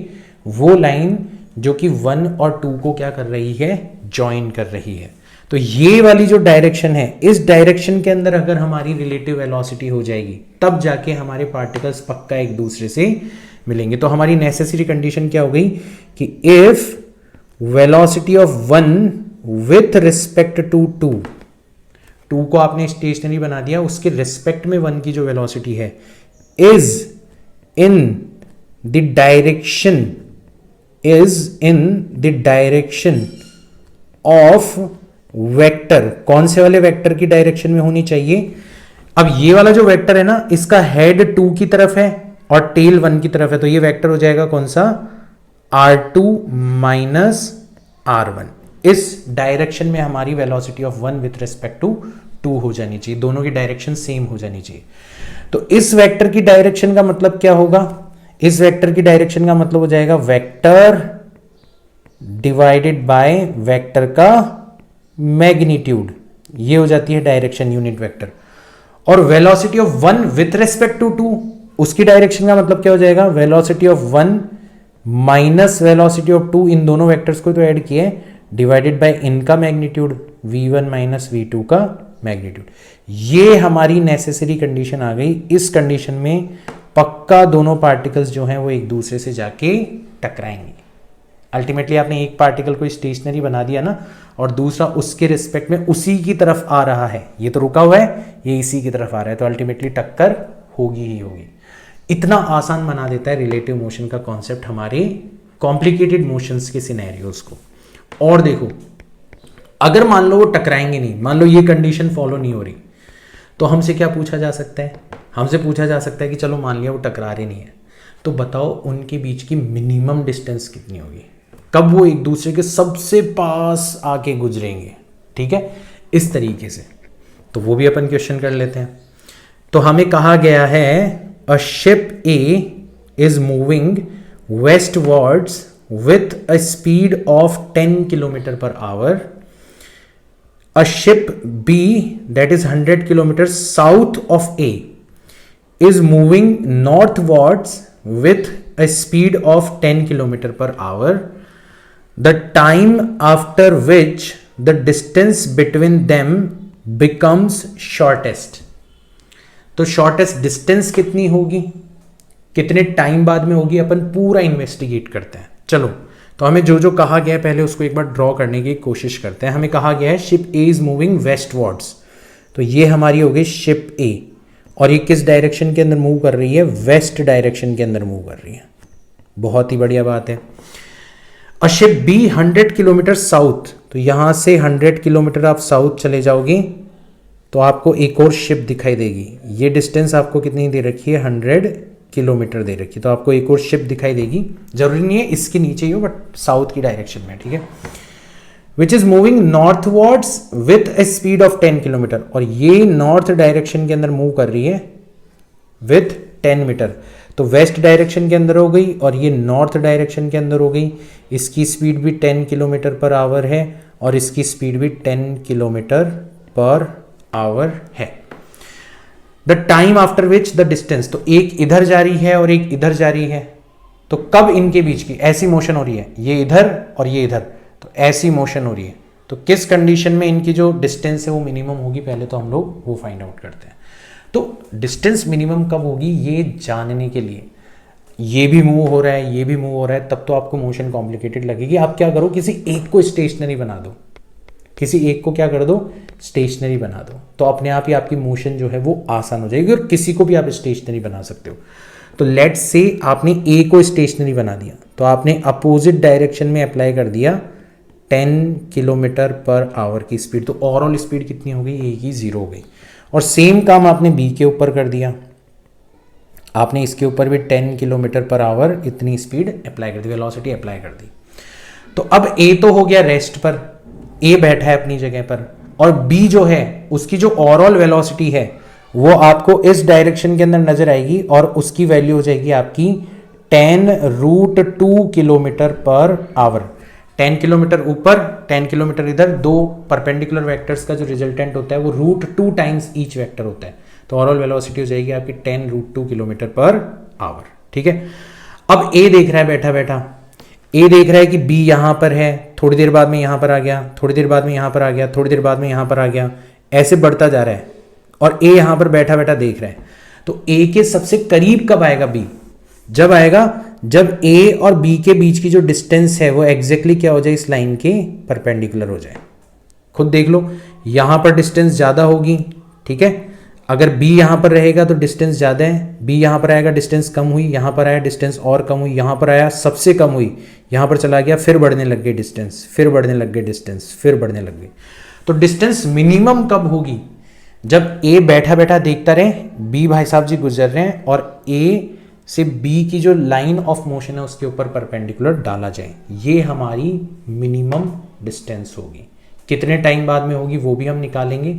वो लाइन जो कि 1 और 2 को क्या कर रही है, ज्वाइन कर रही है। तो ये वाली जो डायरेक्शन है, इस डायरेक्शन के अंदर अगर हमारी रिलेटिव वेलोसिटी हो जाएगी तब जाके हमारे पार्टिकल्स पक्का एक दूसरे से मिलेंगे। तो हमारी नेसेसरी कंडीशन क्या हो गई कि if velocity of 1 with respect to 2 को आपने स्टेशनरी बना दिया, उसके रिस्पेक्ट में 1 की जो वेलोसिटी है is in the direction of vector, कौन से वाले वेक्टर की डायरेक्शन में होनी चाहिए। अब ये वाला जो वेक्टर है ना, इसका हेड 2 की तरफ है और टेल 1 की तरफ है, तो ये वेक्टर हो जाएगा कौन सा, R2 माइनस R1। इस डायरेक्शन में हमारी velocity of 1 with respect to 2 हो जानी चाहिए, दोनों की डायरेक्शन सेम हो जानी चाहिए। तो इस वेक्टर की डायरेक्शन का मतलब क्या होगा, इस वेक्टर की डायरेक्शन का मतलब हो जाएगा वेक्टर डिवाइडेड बाय वेक्टर का मैग्नीट्यूड, ये हो जाती है डायरेक्शन यूनिट वेक्टर। और velocity of 1 with respect to 2, उसकी डायरेक्शन का मतलब क्या हो जाएगा, velocity of 1 minus velocity of 2, इन दोनों वेक्टर्स को तो ऐड किए, डिवाइडेड बाय इनका मैग्नीट्यूड v1 माइनस v2 का मैग्नीट्यूड। ये हमारी नेसेसरी कंडीशन आ गई। इस कंडीशन में पक्का दोनों पार्टिकल्स जो हैं वो एक दूसरे से जाके टकराएंगे। अल्टीमेटली आपने एक पार्टिकल को स्टेशनरी बना दिया ना, और दूसरा उसके रिस्पेक्ट में उसी की तरफ आ रहा है, ये तो रुका हुआ है, ये इसी की तरफ आ रहा है, तो अल्टीमेटली टक्कर होगी ही होगी। इतना आसान बना देता है रिलेटिव मोशन का कॉन्सेप्ट हमारे कॉम्प्लिकेटेड मोशंस के सिनेरियोज को। और देखो, अगर मान लो वो टकराएंगे नहीं, मान लो ये कंडीशन फॉलो नहीं हो रही, तो हमसे क्या पूछा जा सकता है, हमसे पूछा जा सकता है कि चलो मान लिया वो टकरा रहे नहीं है, तो बताओ उनके बीच की मिनिमम डिस्टेंस कितनी होगी, कब वो एक दूसरे के सबसे पास आके गुजरेंगे। ठीक है, इस तरीके से, तो वो भी अपन क्वेश्चन कर लेते हैं। तो हमें कहा गया है a ship A is moving westwards with a speed of 10 kilometer per hour. A ship B that is 100 kilometers south of A is moving northwards with a speed of 10 kilometer per hour. The time after which the distance between them becomes shortest. तो shortest distance कितनी होगी, कितने time बाद में होगी, अपन पूरा investigate करते हैं। चलो, तो हमें जो जो कहा गया है पहले उसको एक बार ड्रॉ करने की कोशिश करते हैं। हमें कहा गया है ship A is moving westwards, तो ये हमारी हो गई शिप ए, और ये किस डायरेक्शन के अंदर मूव कर रही है, वेस्ट डायरेक्शन के अंदर मूव कर रही है। बहुत ही बढ़िया बात है। और शिप बी 100 किलोमीटर साउथ, तो यहां से 100 किलोमीटर आप साउथ चले जाओगे तो आपको एक और शिप दिखाई देगी। ये डिस्टेंस आपको कितनी दे रखी है, 100 किलोमीटर दे रखी है, तो आपको एक और शिप दिखाई देगी। जरूरी नहीं है इसके नीचे ही हो, बट साउथ की डायरेक्शन में। ठीक है, which is moving northwards with A speed of 10 kilometre, और ये नॉर्थ डायरेक्शन के अंदर मूव कर रही है विथ 10 मीटर। तो वेस्ट डायरेक्शन के अंदर हो गई और ये नॉर्थ डायरेक्शन के अंदर हो गई। इसकी स्पीड भी 10 किलोमीटर पर आवर है और इसकी स्पीड भी 10 किलोमीटर पर आवर है। The time after which the distance, तो एक इधर जा रही है और एक इधर जा रही है, तो कब इनके बीच की ऐसी मोशन हो रही है, ये इधर और ये इधर, तो ऐसी मोशन हो रही है, तो किस कंडीशन में इनकी जो डिस्टेंस है वो मिनिमम होगी, पहले तो हम लोग वो फाइंड आउट करते हैं। तो डिस्टेंस मिनिमम कब होगी ये जानने के लिए, ये भी मूव हो रहा है, ये भी मूव हो रहा है, तब तो आपको मोशन कॉम्प्लिकेटेड लगेगी। आप क्या करो, किसी एक को स्टेशनरी बना दो, किसी एक को क्या कर दो, स्टेशनरी बना दो, तो अपने आप ही आपकी मोशन जो है वो आसान हो जाएगी। और किसी को भी आप स्टेशनरी बना सकते हो। तो लेट्स से आपने ए को स्टेशनरी बना दिया, तो आपने अपोजिट डायरेक्शन में अप्लाई कर दिया 10 किलोमीटर पर आवर की स्पीड। तो ओवरऑल स्पीड कितनी हो गई, ए की 0 हो गई। और सेम काम आपने बी के ऊपर कर दिया, आपने इसके ऊपर भी 10 किलोमीटर पर आवर इतनी स्पीड अप्लाई कर दी, वेलोसिटी अप्लाई कर दी। तो अब ए तो हो गया रेस्ट पर, ए बैठा है अपनी जगह पर, और बी जो है उसकी जो ओवरऑल वेलोसिटी है वो आपको इस डायरेक्शन के अंदर नजर आएगी और उसकी वैल्यू हो जाएगी आपकी 10√2 किलोमीटर पर आवर। 10 किलोमीटर ऊपर 10 किलोमीटर इधर, दो परपेंडिकुलर वेक्टर्स का जो रिजल्टेंट होता है वो √2 टाइम्स ईच वेक्टर होता है। तो ओवरऑल वेलोसिटी हो जाएगी आपकी 10√2 किलोमीटर पर आवर। ठीक है, अब ए देख रहा है बैठा बैठा, ए देख रहा है कि बी यहां पर है, थोड़ी देर बाद में यहां पर आ गया, थोड़ी देर बाद में यहां पर आ गया, थोड़ी देर बाद में यहां पर आ गया, ऐसे बढ़ता जा रहा है। और ए यहां पर बैठा बैठा देख रहा है। तो ए के सबसे करीब कब आएगा बी, जब आएगा जब ए और बी के बीच की जो डिस्टेंस है वो एग्जैक्टली क्या हो जाए, इस लाइन के परपेंडिकुलर हो जाए। खुद देख लो, यहां पर डिस्टेंस ज्यादा होगी, ठीक है, अगर बी यहां पर रहेगा तो डिस्टेंस ज्यादा है, बी यहां पर आएगा डिस्टेंस कम हुई, यहां पर आया डिस्टेंस और कम हुई, यहां पर आया सबसे कम हुई, यहां पर चला गया फिर बढ़ने लग गई डिस्टेंस, फिर बढ़ने लग गई डिस्टेंस, फिर बढ़ने लग गई। तो डिस्टेंस मिनिमम कब होगी, जब ए बैठा बैठा देखता रहे, बी भाई साहब जी गुजर रहे हैं और ए से बी की जो लाइन ऑफ मोशन है उसके ऊपर परपेंडिकुलर डाला जाए, ये हमारी मिनिमम डिस्टेंस होगी। कितने टाइम बाद में होगी वो भी हम निकालेंगे,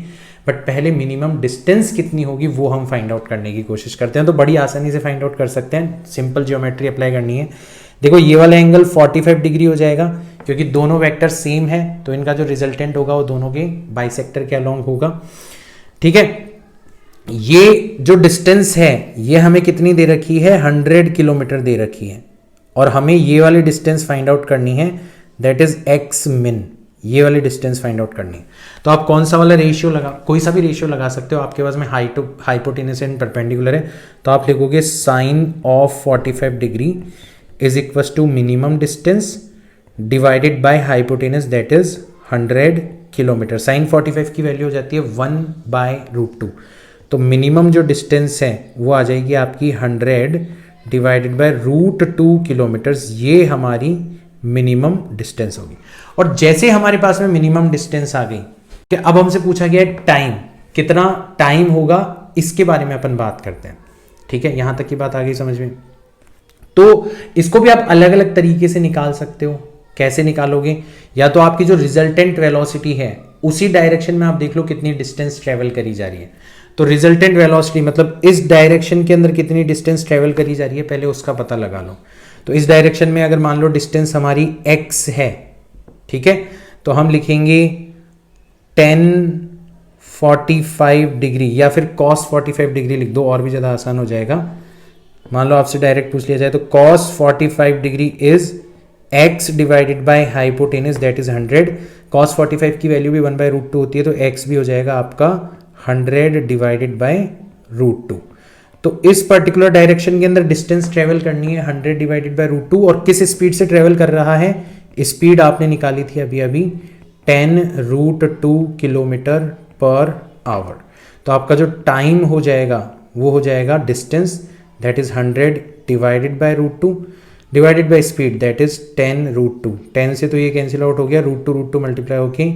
बट पहले मिनिमम डिस्टेंस कितनी होगी वो हम फाइंड आउट करने की कोशिश करते हैं। तो बड़ी आसानी से फाइंड आउट कर सकते हैं, सिंपल ज्योमेट्री अप्लाई करनी है। देखो ये वाला एंगल 45 डिग्री हो जाएगा क्योंकि दोनों वेक्टर सेम है, तो इनका जो रिजल्टेंट होगा वो दोनों के बाइसेक्टर के अलोंग होगा। ठीक है, ये जो डिस्टेंस है ये हमें कितनी दे रखी है, 100 किलोमीटर दे रखी है, और हमें ये वाली डिस्टेंस फाइंड आउट करनी है, दैट इज एक्स मिन, ये वाली डिस्टेंस फाइंड आउट करनी है। तो आप कौन सा वाला रेशियो लगा, कोई सा भी रेशियो लगा सकते हो, आपके पास में हाइपोटेनस एंड परपेंडिकुलर है, तो आप लिखोगे sine of 45 degree is equal to minimum distance divided by hypotenuse, that is 100 kilometre. Sine 45 की वैल्यू हो जाती है 1/√2, तो मिनिमम जो डिस्टेंस है वो आ जाएगी आपकी 100 डिवाइडेड बाय √2 किलोमीटर्स, ये हमारी मिनिमम डिस्टेंस होगी। और जैसे हमारे पास में मिनिमम डिस्टेंस आ गई कि अब हमसे पूछा गया है टाइम, कितना टाइम होगा, इसके बारे में अपन बात करते हैं। ठीक है, यहां तक की बात आ गई समझ में। तो इसको भी आप अलग अलग तरीके से निकाल सकते हो। कैसे निकालोगे, या तो आपकी जो रिजल्टेंट वेलोसिटी है उसी डायरेक्शन में आप देख लो कितनी डिस्टेंस ट्रेवल करी जा रही है। तो रिजल्टेंट वेलोसिटी मतलब इस डायरेक्शन के अंदर कितनी डिस्टेंस ट्रेवल करी जा रही है, पहले उसका पता लगा लो। तो इस डायरेक्शन में अगर मान लो डिस्टेंस हमारी x है, ठीक है, तो हम लिखेंगे 1045 डिग्री या फिर cos 45 डिग्री लिख दो, और भी ज़्यादा आसान हो जाएगा। मान लो आपसे डायरेक्ट पूछ लिया जाए तो cos 45 degree is x divided by hypotenuse, that is 100। cos 45 की वैल्यू भी 1/√2 होती है, तो x भी हो जाएगा आपका 100 डिवाइडेड बाय √2। तो इस पर्टिकुलर डायरेक्शन के अंदर डिस्टेंस ट्रेवल करनी है 100 डिवाइडेड बाय √2, और किस स्पीड से ट्रेवल कर रहा है, स्पीड आपने निकाली थी अभी अभी 10√2 किलोमीटर पर आवर। तो आपका जो टाइम हो जाएगा वो हो जाएगा distance, that is 100 divided by √2 divided by speed, that is 10√2। 10 से तो ये कैंसिल आउट हो गया, √2 मल्टीप्लाई होके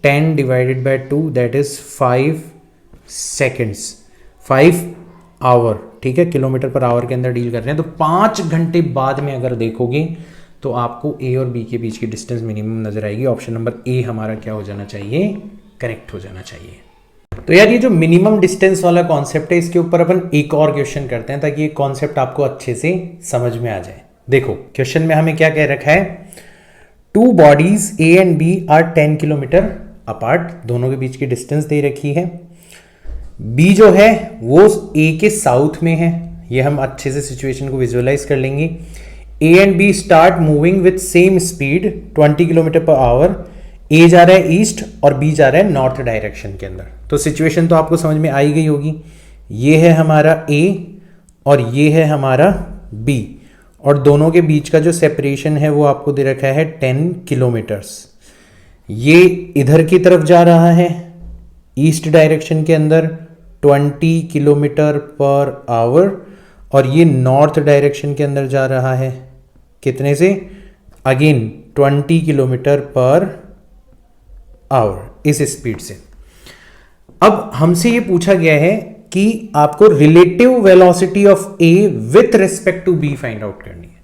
10 divided by 2, that is 5 seconds, 5 hour. ठीक है, किलोमीटर पर आवर के अंदर डील कर रहे हैं। तो 5 घंटे बाद में अगर देखोगे तो आपको ए और बी के बीच की डिस्टेंस मिनिमम नजर आएगी। ऑप्शन नंबर ए हमारा क्या हो जाना चाहिए, करेक्ट हो जाना चाहिए। तो यार ये जो मिनिमम डिस्टेंस वाला कॉन्सेप्ट है, इसके ऊपर अपन एक और क्वेश्चन करते हैं ताकि ये कॉन्सेप्ट आपको अच्छे से समझ में आ जाए। देखो क्वेश्चन में हमें क्या कह रखा है, 2 bodies A and B are 10 kilometre apart, दोनों के बीच की डिस्टेंस दे रखी है। बी जो है वो ए के साउथ में है, ये हम अच्छे से सिचुएशन को विजुअलाइज कर लेंगे। A and B start moving with same speed 20 kilometre per hour, A जा रहा है ईस्ट और बी जा रहा है नॉर्थ डायरेक्शन के अंदर। तो सिचुएशन तो आपको समझ में आई गई होगी, ये है हमारा ए और ये है हमारा बी, और दोनों के बीच का जो सेपरेशन है वो आपको दे रखा है 10 किलोमीटर्स। ये इधर की तरफ जा रहा है ईस्ट डायरेक्शन के अंदर 20 किलोमीटर पर आवर, और ये नॉर्थ डायरेक्शन के अंदर जा रहा है कितने से, अगेन 20 किलोमीटर पर आवर इस स्पीड से। अब हमसे ये पूछा गया है कि आपको relative velocity of A with respect to B find out करनी है।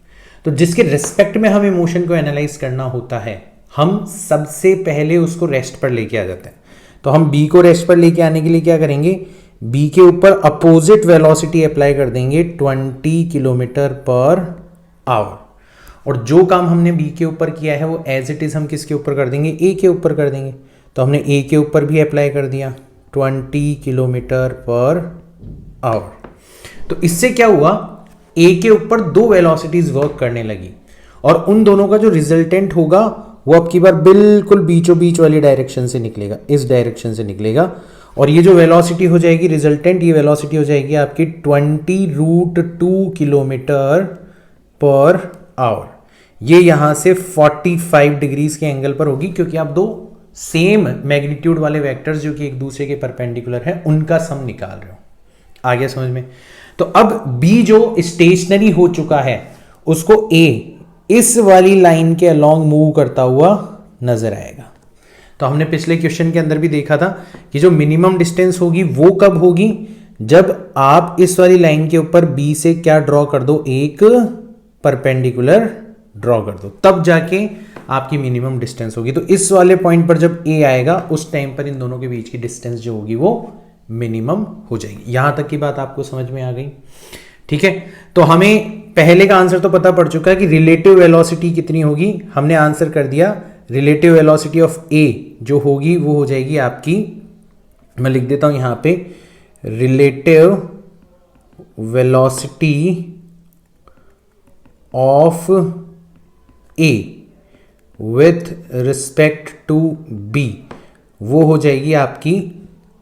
तो जिसके रिस्पेक्ट में हमें मोशन को एनालाइज करना होता है, हम सबसे पहले उसको रेस्ट पर लेके आ जाते हैं। तो हम बी को रेस्ट पर लेके आने के लिए क्या करेंगे, बी के ऊपर अपोजिट वेलोसिटी अप्लाई कर देंगे 20 किलोमीटर पर आवर। और जो काम हमने बी के ऊपर किया है वो एज इट इज हम किसके ऊपर कर देंगे, ए के ऊपर कर देंगे। तो हमने ए के ऊपर भी अप्लाई कर दिया 20 किलोमीटर पर आवर। तो इससे क्या हुआ, ए के ऊपर दो वेलोसिटीज वर्क करने लगी और उन दोनों का जो रिजल्टेंट होगा वो अब की बार बिल्कुल बीचों बीच वाली डायरेक्शन से निकलेगा, इस डायरेक्शन से निकलेगा। और ये जो वेलोसिटी हो जाएगी रिजल्टेंट, ये वेलोसिटी हो जाएगी आपकी 20√2 किलोमीटर पर आवर। ये यहां से 45 डिग्रीज के एंगल पर होगी, क्योंकि आप दो सेम मैग्नीट्यूड वाले वेक्टर्स जो कि एक दूसरे के परपेंडिकुलर है उनका सम निकाल रहे हो। आ गया समझ में। तो अब बी जो स्टेशनरी हो चुका है उसको ए इस वाली लाइन के अलोंग मूव करता हुआ नजर आएगा। तो हमने पिछले क्वेश्चन के अंदर भी देखा था कि जो मिनिमम डिस्टेंस होगी वो कब होगी, जब आप इस वाली लाइन के ऊपर बी से क्या ड्रॉ कर दो, एक परपेंडिकुलर ड्रॉ कर दो, तब जाके आपकी मिनिमम डिस्टेंस होगी। तो इस वाले पॉइंट पर जब ए आएगा उस टाइम पर इन दोनों के बीच की डिस्टेंस जो होगी वो मिनिमम हो जाएगी। यहां तक की बात आपको समझ में आ गई, ठीक है। तो हमें पहले का आंसर तो पता पड़ चुका है कि रिलेटिव वेलोसिटी कितनी होगी, हमने आंसर कर दिया। रिलेटिव वेलोसिटी ऑफ ए जो होगी वो हो जाएगी आपकी, मैं लिख देता हूं यहां पे, relative velocity of A with respect to B वो हो जाएगी आपकी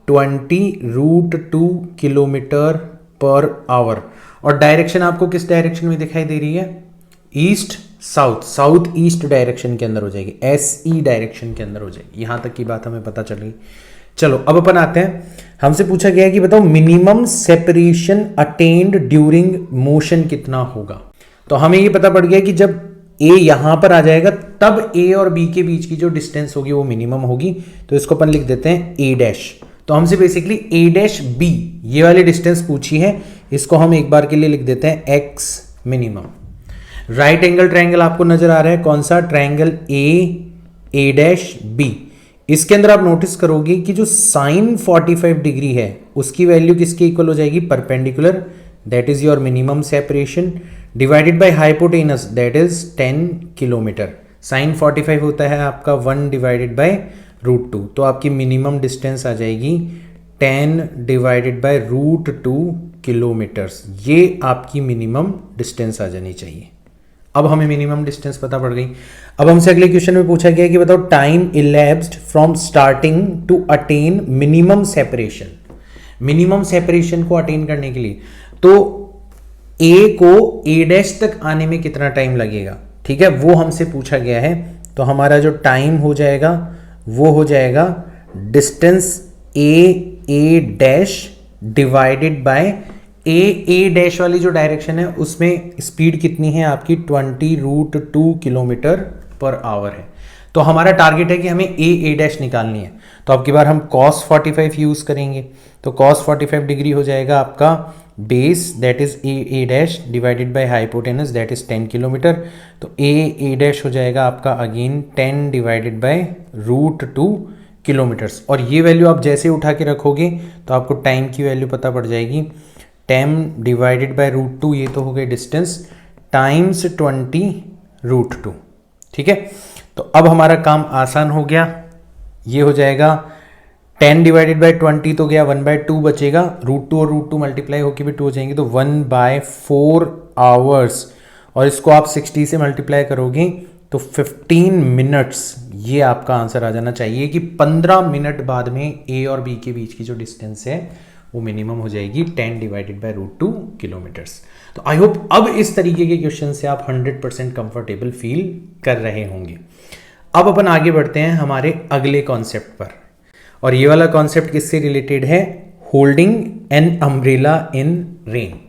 20√2 किलोमीटर पर आवर। और डायरेक्शन आपको किस डायरेक्शन में दिखाई दे रही है, east south, south east direction के अंदर हो जाएगी, SE डायरेक्शन के अंदर हो जाएगी। यहां तक की बात हमें पता चल गई। चलो अब अपन आते हैं, हमसे पूछा गया है कि बताओ minimum separation attend during motion कितना होगा। तो हमें ये पता पड़ गया कि जब ए यहां पर आ जाएगा तब ए और बी के बीच की जो डिस्टेंस होगी वो मिनिमम होगी। तो इसको अपन लिख देते हैं ए डैश। तो हमसे बेसिकली ए डैश बी ये वाली डिस्टेंस पूछी है, इसको हम एक बार के लिए लिख देते हैं x minimum. Right angle triangle आपको नजर आ रहा है, कौन सा, ट्रायंगल ए डैश बी। इसके अंदर आप नोटिस करोगे कि जो साइन 45 डिग्री है उसकी वैल्यू किसके इक्वल हो जाएगी, perpendicular, that is your minimum separation, divided by hypotenuse that is 10 kilometre. Sine 45 होता है आपका 1 डिवाइडेड बाय √2, तो आपकी मिनिमम डिस्टेंस आ जाएगी 10 डिवाइडेड बाय √2 किलोमीटर्स। ये आपकी मिनिमम डिस्टेंस आ जानी चाहिए। अब हमें मिनिमम डिस्टेंस पता पड़ गई। अब हमसे अगले क्वेश्चन में पूछा गया कि बताओ time elapsed from starting to attain minimum separation. Minimum separation को अटेन करने के लिए तो ए को ए डैश तक आने में कितना टाइम लगेगा, ठीक है, वो हमसे पूछा गया है। तो हमारा जो टाइम हो जाएगा वो हो जाएगा distance A dash divided by A dash वाली जो डायरेक्शन है उसमें स्पीड कितनी है आपकी 20√2 किलोमीटर पर आवर है। तो हमारा टारगेट है कि हमें ए डैश निकालनी है। तो अब की बार हम cos 45 यूज करेंगे। तो cos 45 डिग्री हो जाएगा आपका base that is a dash divided by hypotenuse that is 10 kilometre. तो ए डैश हो जाएगा आपका अगेन 10 डिवाइडेड बाय √2 किलोमीटर्स। और ये वैल्यू आप जैसे उठा के रखोगे तो आपको टाइम की वैल्यू पता पड़ जाएगी, 10 डिवाइडेड बाय √2 ये तो हो गई डिस्टेंस टाइम्स 20√2, ठीक है। तो अब हमारा काम आसान हो गया, ये हो जाएगा 10 डिवाइडेड बाय 20 तो गया, 1/2 बचेगा, √2 और √2 मल्टीप्लाई होकर भी 2 हो जाएंगे तो 1/4 आवर्स। और इसको आप 60 से मल्टीप्लाई करोगे तो 15 मिनट्स, ये आपका आंसर आ जाना चाहिए कि 15 मिनट बाद में ए और बी के बीच की जो डिस्टेंस है वो मिनिमम हो जाएगी 10 डिवाइडेड बाय √2 किलोमीटर्स। तो आई होप अब इस तरीके के क्वेश्चन से आप 100% कंफर्टेबल फील कर रहे होंगे। अब अपन आगे बढ़ते हैं हमारे अगले कॉन्सेप्ट पर, और ये वाला कॉन्सेप्ट किससे रिलेटेड है, holding an umbrella in rain.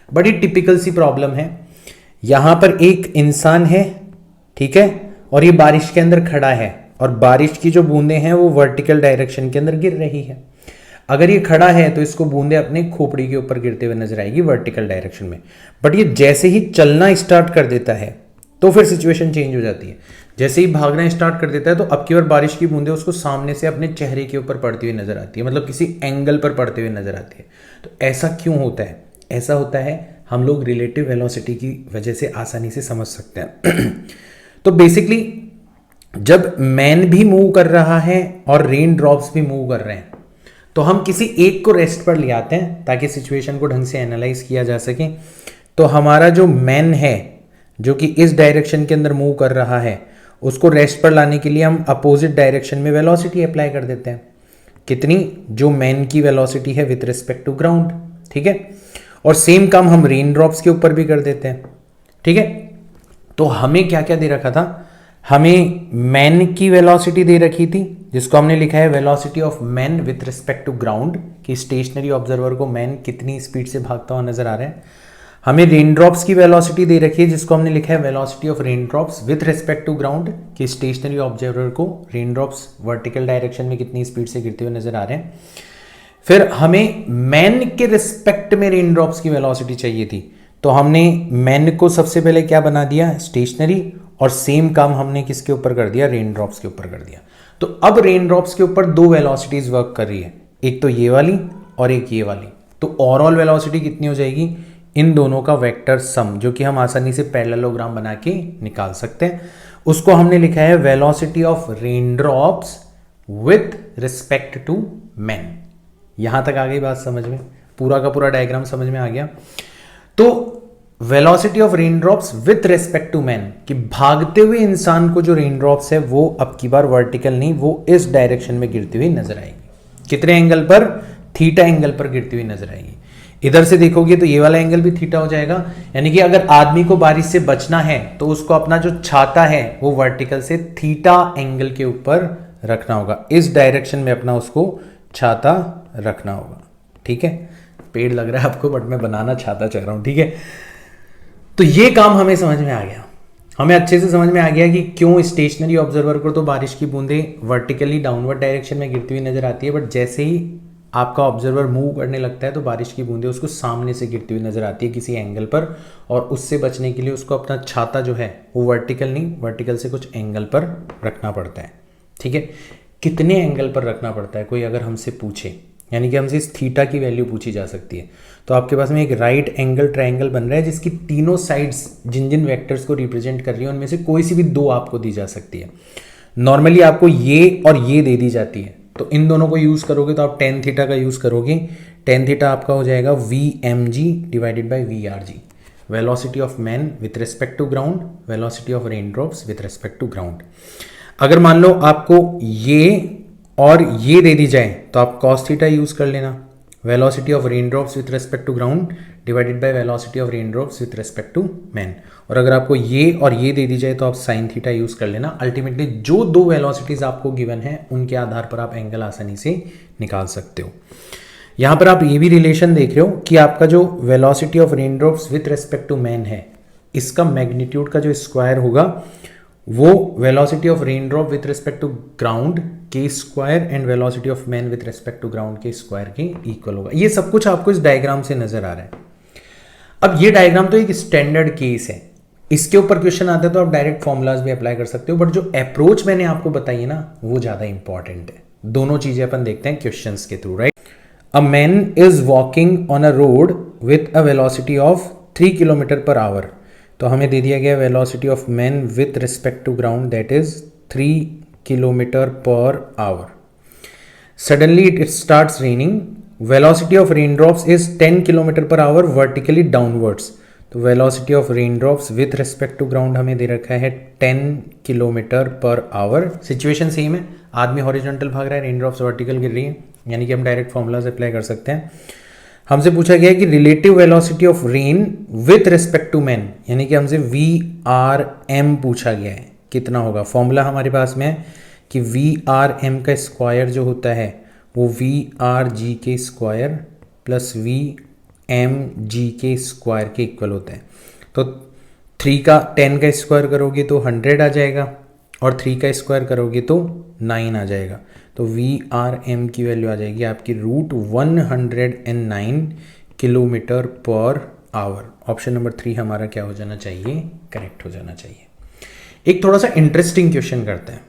बड़ी टिपिकल सी प्रॉब्लम है। यहां पर एक इंसान है, ठीक है, और ये बारिश के अंदर खड़ा है और बारिश की जो बूंदें हैं वो वर्टिकल डायरेक्शन के अंदर गिर रही है। अगर ये खड़ा है तो इसको बूंदें अपने खोपड़ी के ऊपर गिरते हुए नजर आएगी वर्टिकल डायरेक्शन में। बट ये जैसे ही चलना स्टार्ट कर देता है तो फिर सिचुएशन चेंज हो जाती है। जैसे ही भागना स्टार्ट कर देता है तो अब की बार बारिश की बूंदें उसको सामने से अपने चेहरे के ऊपर पड़ती हुई नजर आती है, मतलब किसी एंगल पर पड़ते हुए नजर आती है। तो ऐसा क्यों होता है? ऐसा होता है, हम लोग रिलेटिव वेलोसिटी की वजह से आसानी से समझ सकते हैं। तो बेसिकली जब मैन भी मूव कर रहा है और रेन ड्रॉप्स भी मूव कर रहे हैं तो हम किसी एक को रेस्ट पर ले आते हैं ताकि सिचुएशन को ढंग से एनालाइज किया जा सके। तो हमारा जो मैन है जो कि इस डायरेक्शन के अंदर मूव कर रहा है उसको रेस्ट पर लाने के लिए हम अपोजिट डायरेक्शन में वेलोसिटी अप्लाई कर देते हैं। कितनी? जो मैन की वेलोसिटी है विथ रिस्पेक्ट टू ग्राउंड, ठीक है। और सेम काम हम रेन ड्रॉप्स के ऊपर भी कर देते हैं, ठीक है। तो हमें क्या क्या दे रखा था? हमें मैन की वेलोसिटी दे रखी थी जिसको हमने लिखा है velocity of man with respect to ground, कि स्टेशनरी ऑब्जर्वर को मैन कितनी स्पीड से भागता हुआ नजर आ रहा है। हमें रेन ड्रॉप्स की वेलोसिटी दे रखी है जिसको हमने लिखा है velocity of rain drops with respect to ground, कि स्टेशनरी ऑब्जर्वर को रेन ड्रॉप्स वर्टिकल डायरेक्शन में कितनी स्पीड से गिरते हुए नजर आ रहे हैं। फिर हमें मैन के रिस्पेक्ट में रेन ड्रॉप्स की वेलोसिटी चाहिए थी, तो हमने मैन को सबसे पहले क्या बना दिया? स्टेशनरी। और सेम काम हमने किसके ऊपर कर दिया? रेन ड्रॉप्स के ऊपर कर दिया। तो अब रेन ड्रॉप्स के ऊपर दो वेलोसिटीज वर्क कर रही है, एक तो ये वाली और एक ये वाली। तो ओवरऑल वेलोसिटी कितनी हो जाएगी? इन दोनों का वेक्टर सम, जो कि हम आसानी से पैरेललोग्राम बना के निकाल सकते हैं, उसको हमने लिखा है velocity of rain drops with respect to man. यहां तक आ गई बात समझ में? पूरा का पूरा डायग्राम समझ में आ गया। तो velocity of rain drops with respect to man, कि भागते हुए इंसान को जो रेन ड्रॉप्स है वो अब की बार वर्टिकल नहीं, वो इस डायरेक्शन में गिरती हुई नजर आएगी। कितने एंगल पर? थीटा एंगल पर गिरती हुई नजर आएगी। इधर से देखोगे तो ये वाला एंगल भी थीटा हो जाएगा, यानी कि अगर आदमी को बारिश से बचना है तो उसको अपना जो छाता है वो वर्टिकल से थीटा एंगल के ऊपर रखना होगा। इस डायरेक्शन में अपना उसको छाता रखना होगा, ठीक है। पेड़ लग रहा है आपको, बट मैं बनाना छाता चाह रहा हूं, ठीक है। तो ये काम हमें समझ में आ गया, हमें अच्छे से समझ में आ गया कि क्यों स्टेशनरी ऑब्जर्वर को तो बारिश की बूंदें वर्टिकली डाउनवर्ड डायरेक्शन में गिरती हुई नजर आती है, बट जैसे ही आपका ऑब्जर्वर मूव करने लगता है तो बारिश की बूंदें उसको सामने से गिरती हुई नजर आती है किसी एंगल पर, और उससे बचने के लिए उसको अपना छाता जो है वो वर्टिकल नहीं, वर्टिकल से कुछ एंगल पर रखना पड़ता है, ठीक है। कितने एंगल पर रखना पड़ता है कोई अगर हमसे पूछे, यानी कि हमसे इस थीटा की वैल्यू पूछी जा सकती है, तो आपके पास में एक राइट एंगल ट्रायंगल बन रहा है जिसकी तीनों साइड्स जिन जिन वेक्टर्स को रिप्रेजेंट कर रही है उनमें से कोई सी भी दो आपको दी जा सकती है। नॉर्मली आपको ये और ये दे दी जाती है, तो इन दोनों को यूज करोगे तो आप टेन थीटा का यूज करोगे। टेन थीटा आपका हो जाएगा VmG divided by VRG, velocity of man with respect to ground, velocity of rain drops with respect to ground. अगर मान लो आपको ये और ये दे दी जाए तो आप cos थीटा यूज कर लेना, velocity of rain drops with respect to ground divided by velocity of rain drops with respect to man. और अगर आपको ये और ये दे दी जाए तो आप sin थीटा यूज कर लेना। अल्टीमेटली जो दो वेलोसिटीज आपको गिवन है उनके आधार पर आप एंगल आसानी से निकाल सकते हो। यहां पर आप ये भी रिलेशन देख रहे हो कि आपका जो velocity of rain drops with respect to man है, इसका मैग्नीट्यूड का जो स्क्वायर होगा वो velocity of rain drop with respect to ground के square and velocity of man with respect to ground के स्क्वायर के इक्वल होगा। ये सब कुछ आपको इस डायग्राम से नजर आ रहा है। अब ये डायग्राम तो एक स्टैंडर्ड केस है, इसके ऊपर क्वेश्चन आता है तो आप डायरेक्ट फॉर्मूलाज भी अप्लाई कर सकते हो, बट जो अप्रोच मैंने आपको बताई है ना वो ज्यादा इंपॉर्टेंट है। दोनों चीजें अपन देखते हैं क्वेश्चंस के through, right. A man is walking on a road with a velocity of 3 kilometre per hour. तो हमें दे दिया गया velocity of man with respect to ground that is 3 kilometre per hour. Suddenly it starts raining. Velocity of raindrops is 10 kilometre per hour vertically downwards. तो velocity of raindrops with respect to ground हमें दे रखा है 10 kilometre per our. Situation same है, आदमी horizontal भाग रहा है, रेनड्रॉप्स वर्टिकल गिर रही है, यानी कि हम डायरेक्ट फॉर्मूलाज अप्लाई कर सकते हैं। हमसे पूछा गया है कि relative velocity of rain with respect to man, यानी कि हमसे VRM पूछा गया है, कितना होगा। फॉर्मूला हमारे पास में है कि VRM का स्क्वायर जो होता है वो VRG के स्क्वायर प्लस VMG के स्क्वायर के इक्वल होता है। तो 3 का 10 का स्क्वायर करोगे तो 100 आ जाएगा, और 3 का स्क्वायर करोगे तो 9 आ जाएगा। तो VRM की वैल्यू आ जाएगी आपकी √109 kilometre per our. Option number 3 हमारा क्या हो जाना चाहिए, करेक्ट हो जाना चाहिए। एक थोड़ा सा इंटरेस्टिंग क्वेश्चन करते हैं।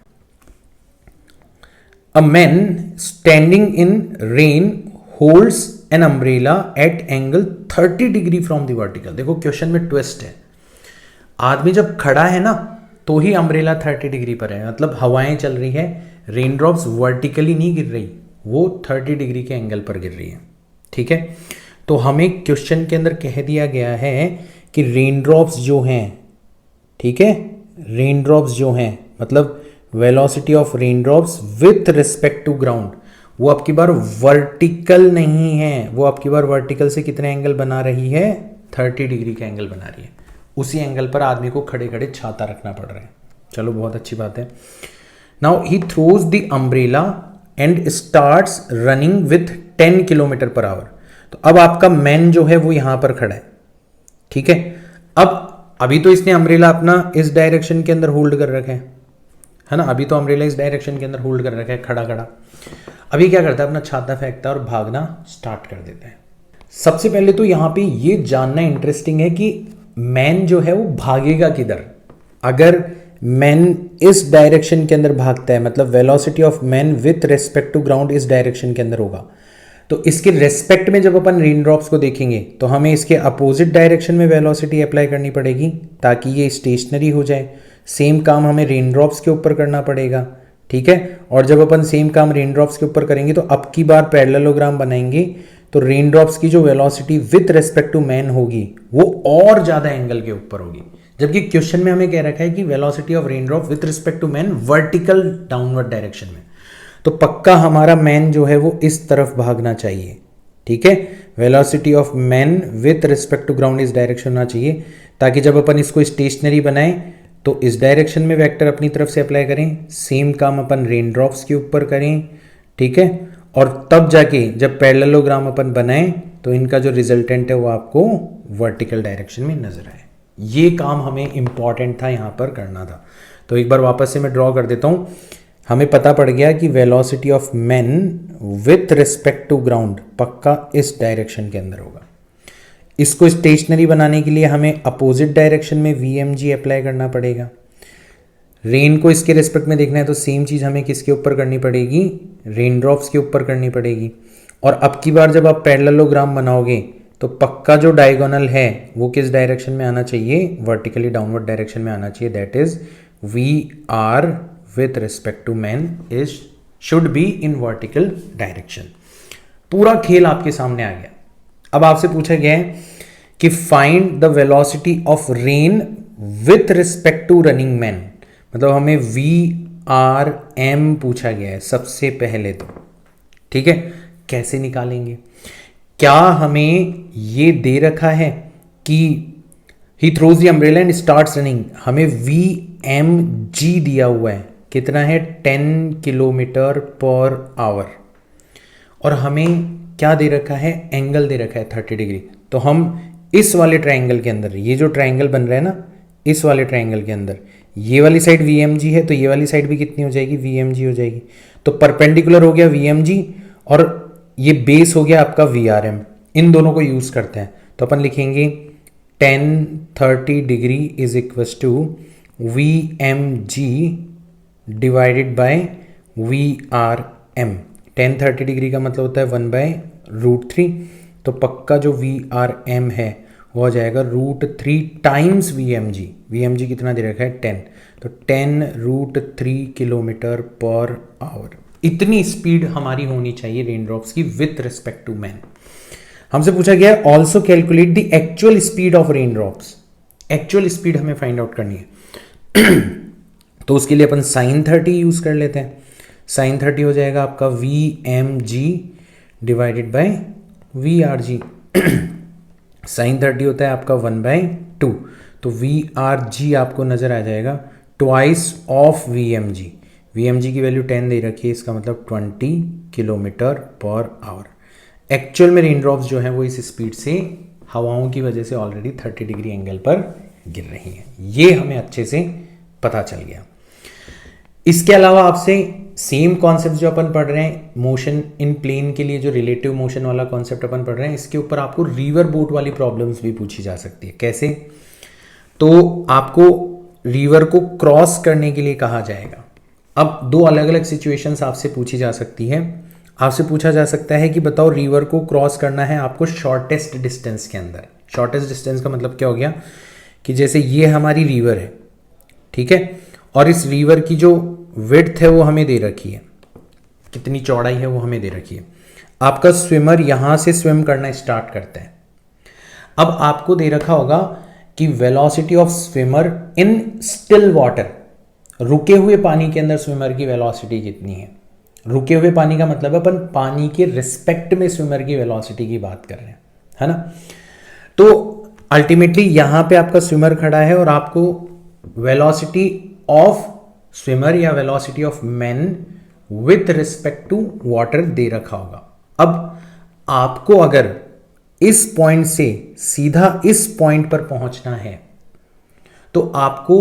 A man standing in rain holds an umbrella at angle 30 degree from the vertical. देखो क्वेश्चन में ट्विस्ट है, आदमी जब खड़ा है ना तो ही अम्ब्रेला 30 डिग्री पर है, मतलब हवाएं चल रही है, रेन ड्रॉप्स वर्टिकली नहीं गिर रही, वो 30 डिग्री के एंगल पर गिर रही है। ठीक है, तो हमें क्वेश्चन के अंदर कह दिया गया है कि रेन ड्रॉप्स जो हैं, ठीक है, रेन ड्रॉप्स जो हैं मतलब velocity of rain drops with respect to ground, वो आपकी बार वर्टिकल नहीं है, वो आपकी बार वर्टिकल से कितने एंगल बना रही है, 30 डिग्री का एंगल बना रही है। उसी एंगल पर आदमी को खड़े खड़े छाता रखना पड़ रहा है। चलो बहुत अच्छी बात है। Now he throws the umbrella and starts running with 10 kilometre per hour. तो अब आपका मैन जो है वो यहां पर खड़ा है, ठीक है। अब अभी तो इसने अम्ब्रेला अपना इस डायरेक्शन के अंदर होल्ड कर रखा है ना, अभी तो अम्ब्रेला इस डायरेक्शन के अंदर होल्ड कर रखा है खड़ा खड़ा। अभी क्या करता है, अपना छाता फेंकता है और भागना स्टार्ट कर देता है। सबसे पहले तो यहां पे ये जानना इंटरेस्टिंग है कि मैन जो है वो भागेगा किधर। अगर मैन इस डायरेक्शन के अंदर भागता है, मतलब velocity of man with respect to ground इस डायरेक्शन के अंदर होगा, तो इसके रेस्पेक्ट में जब अपन रेन ड्रॉप्स को देखेंगे तो हमें इसके अपोजिट डायरेक्शन में वेलोसिटी अप्लाई करनी पड़ेगी ताकि ये स्टेशनरी हो जाए। सेम काम हमें रेन ड्रॉप्स के ऊपर करना पड़ेगा, ठीक है। और जब अपन सेम काम रेन ड्रॉप्स के ऊपर करेंगे तो अब की बार पैरेललोग्राम बनाएंगे तो रेन ड्रॉप्स की जो velocity with respect to man होगी वो और ज्यादा एंगल के ऊपर होगी, जबकि क्वेश्चन में हमें कह रखा है कि velocity of rain drop with respect to man vertical downward direction में। तो पक्का हमारा मैन जो है वो इस तरफ भागना चाहिए, ठीक है। Velocity of man with respect to ground इस डायरेक्शन होना चाहिए ताकि जब अपन इसको स्टेशनरी बनाएं तो इस डायरेक्शन में वेक्टर अपनी तरफ से अप्लाई करें, सेम काम अपन रेन ड्रॉप्स के ऊपर करें, ठीक है। और तब जाके जब पैरेललोग्राम अपन बनाएं तो इनका जो रिजल्टेंट है वो आपको वर्टिकल डायरेक्शन में नजर आए। ये काम हमें इंपॉर्टेंट था, यहां पर करना था। तो एक बार वापस से मैं ड्रॉ कर देता हूं। हमें पता पड़ गया कि velocity of man with respect to ground पक्का इस डायरेक्शन के अंदर होगा। इसको स्टेशनरी बनाने के लिए हमें अपोजिट डायरेक्शन में VMG अप्लाई करना पड़ेगा। रेन को इसके रिस्पेक्ट में देखना है तो सेम चीज हमें किसके ऊपर करनी पड़ेगी, रेन ड्रॉप्स के ऊपर करनी पड़ेगी। और अब की बार जब आप पैरेललोग्राम बनाओगे तो पक्का जो डायगोनल है वो किस डायरेक्शन में आना चाहिए, वर्टिकली डाउनवर्ड डायरेक्शन में आना चाहिए। That is VR with respect to man is should be in vertical direction. पूरा खेल आपके सामने आ गया। अब आपसे पूछा गया है कि find the velocity of rain with respect to running man, मतलब हमें VRM पूछा गया है सबसे पहले तो, ठीक है। कैसे निकालेंगे, क्या हमें ये दे रखा है कि he throws the umbrella and starts running, हमें VMG दिया हुआ है, कितना है 10 किलोमीटर पर आवर, और हमें क्या दे रखा है, एंगल दे रखा है 30 डिग्री। तो हम इस वाले ट्रायंगल के अंदर, ये जो ट्रायंगल बन रहा है ना, इस वाले ट्रायंगल के अंदर ये वाली साइड VMG है तो ये वाली साइड भी कितनी हो जाएगी, VMG हो जाएगी। तो परपेंडिकुलर हो गया VMG और ये बेस हो गया आपका VRM। इन दोनों को यूज करते हैं तो अपन लिखेंगे 10-30 degree is equal to VMG divided by VRM। 10-30 degree का मतलब होता है 1/√3। तो पक्का जो VRM है वो हो जाएगा √3 टाइम्स VMG। VMG कितना दे रखा है 10, तो 10√3 किलोमीटर पर आवर। इतनी स्पीड हमारी होनी चाहिए रेन ड्रॉप्स की विथ रिस्पेक्ट टू मैन। हमसे पूछा गया है also calculate the actual speed of rain drops. Actual speed हमें फाइंड आउट करनी है तो उसके लिए अपन sin 30 यूज कर लेते हैं। sin 30 हो जाएगा आपका VMG divided bye VRG। sin 30 होता है आपका 1/2, तो VRG आपको नजर आ जाएगा ट्वाइस ऑफ VMG। VMG की वैल्यू 10 दे रखी है, इसका मतलब 20 किलोमीटर पर आवर। एक्चुअल में रेन ड्रॉप्स जो है वो इस स्पीड से हवाओं की वजह से ऑलरेडी 30 डिग्री एंगल पर गिर रही हैं। ये हमें अच्छे से पता चल गया। इसके अलावा आपसे सेम कॉन्सेप्ट जो अपन पढ़ रहे हैं मोशन इन प्लेन के लिए, जो रिलेटिव मोशन वाला कॉन्सेप्ट अपन पढ़ रहे हैं, इसके ऊपर आपको रिवर बोट वाली प्रॉब्लम्स भी पूछी जा सकती है। कैसे? तो आपको रिवर को क्रॉस करने के लिए कहा जाएगा। अब दो अलग अलग सिचुएशंस आपसे पूछी जा सकती है। आपसे पूछा जा सकता है कि बताओ रिवर को क्रॉस करना है आपको शॉर्टेस्ट डिस्टेंस के अंदर। शॉर्टेस्ट डिस्टेंस का मतलब क्या हो गया कि जैसे ये हमारी रिवर है, ठीक है, और इस रिवर की जो विड्थ है वो हमें दे रखी है, कितनी चौड़ाई है वो हमें दे रखी है। आपका स्विमर यहां से स्विम करना स्टार्ट करता है। अब आपको दे रखा होगा कि velocity of swimmer in still water, रुके हुए पानी के अंदर स्विमर की वेलोसिटी कितनी है। रुके हुए पानी का मतलब है अपन पानी के रिस्पेक्ट में स्विमर की वेलोसिटी की बात कर रहे हैं, है ना। तो अल्टीमेटली यहां पे आपका स्विमर खड़ा है और आपको वेलोसिटी ऑफ स्विमर या velocity of man with respect to water दे रखा होगा। अब आपको अगर इस पॉइंट से सीधा इस पॉइंट पर पहुंचना है तो आपको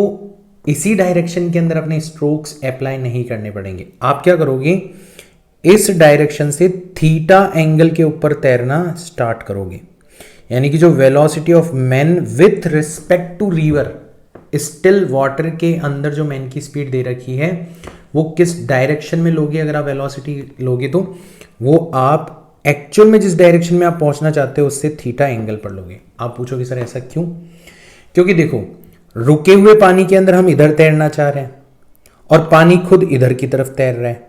इसी डायरेक्शन के अंदर अपने स्ट्रोक्स अप्लाई नहीं करने पड़ेंगे। आप क्या करोगे, इस डायरेक्शन से थीटा एंगल के ऊपर तैरना स्टार्ट करोगे। यानी कि जो velocity of man with respect to river, still water के अंदर जो मैन की स्पीड दे रखी है वो किस डायरेक्शन में लोगे, अगर आप वेलोसिटी लोगे तो वो आप एक्चुअल में जिस डायरेक्शन में आप पहुंचना चाहते हो उससे थीटा एंगल पर लोगे। आप पूछोगे सर ऐसा क्यों? क्योंकि देखो रुके हुए पानी के अंदर हम इधर तैरना चाह रहे हैं और पानी खुद इधर की तरफ तैर रहा है,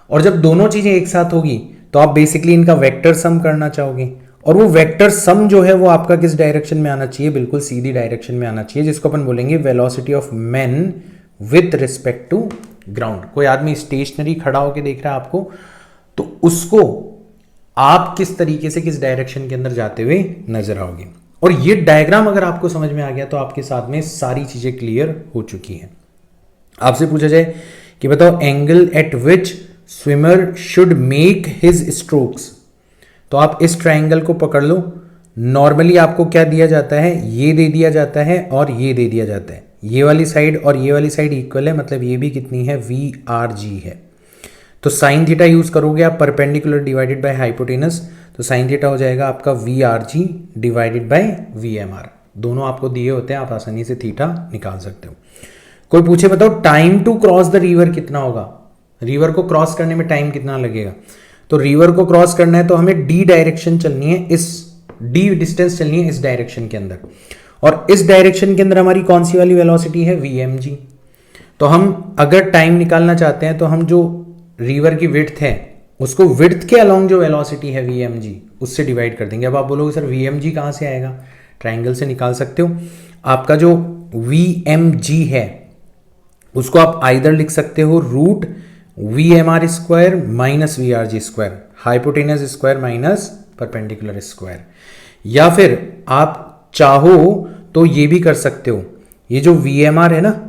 और जब दोनों चीजें एक साथ होगी तो आप बेसिकली इनका वेक्टर सम करना चाहोगे, और वो वेक्टर सम जो है वो आपका किस डायरेक्शन में आना चाहिए, बिल्कुल सीधी डायरेक्शन में आना चाहिए, जिसको अपन बोलेंगे velocity of man with respect to ground. कोई आदमी स्टेशनरी खड़ा होकर देख रहा है आपको, तो उसको आप किस तरीके से किस डायरेक्शन के अंदर जाते हुए नजर आओगे। और ये डायग्राम अगर आपको समझ में आ गया तो आपके साथ में सारी चीजें क्लियर हो चुकी हैं। आपसे पूछा जाए कि बताओ angle eight which swimmer should make his strokes, तो आप इस ट्रायंगल को पकड़ लो। नॉर्मली आपको क्या दिया जाता है, ये दे दिया जाता है और ये दे दिया जाता है। ये वाली साइड और ये वाली साइड इक्वल है, मतलब ये भी कितनी है, वी आर जी है। तो साइन थीटा यूज करोगे आप परपेंडिकुलर डिवाइडेड बाय हाइपोटेनस, तो साइन थीटा हो जाएगा आपका V R G divided by V M R. दोनों आपको दिए होते हैं, आप आसानी से थीटा निकाल सकते हो। कोई पूछे बताओ time to cross the river कितना होगा, रिवर को क्रॉस करने में टाइम कितना लगेगा। तो रिवर को क्रॉस करना है तो हमें डी डायरेक्शन चलनी है, इस डी डिस्टेंस चलनी है इस डायरेक्शन के अंदर, और इस डायरेक्शन के अंदर हमारी कौन सी वाली वेलोसिटी है, वी एम जी। तो हम अगर टाइम निकालना चाहते हैं तो हम जो रिवर की विड्थ है उसको विड्थ के अलोंग जो वेलोसिटी है वी एम जी उससे डिवाइड कर देंगे। अब आप बोलोगे सर वी एम जी कहाँ से आएगा, ट्राइंगल से निकाल सकते हो। आपका जो वी एम जी है उसको आप आइदर लिख सकते हो root V M R square minus V R G square, hypotenuse square minus perpendicular square, या फिर आप चाहो तो ये भी कर सकते हो। ये जो वी एम आर है ना,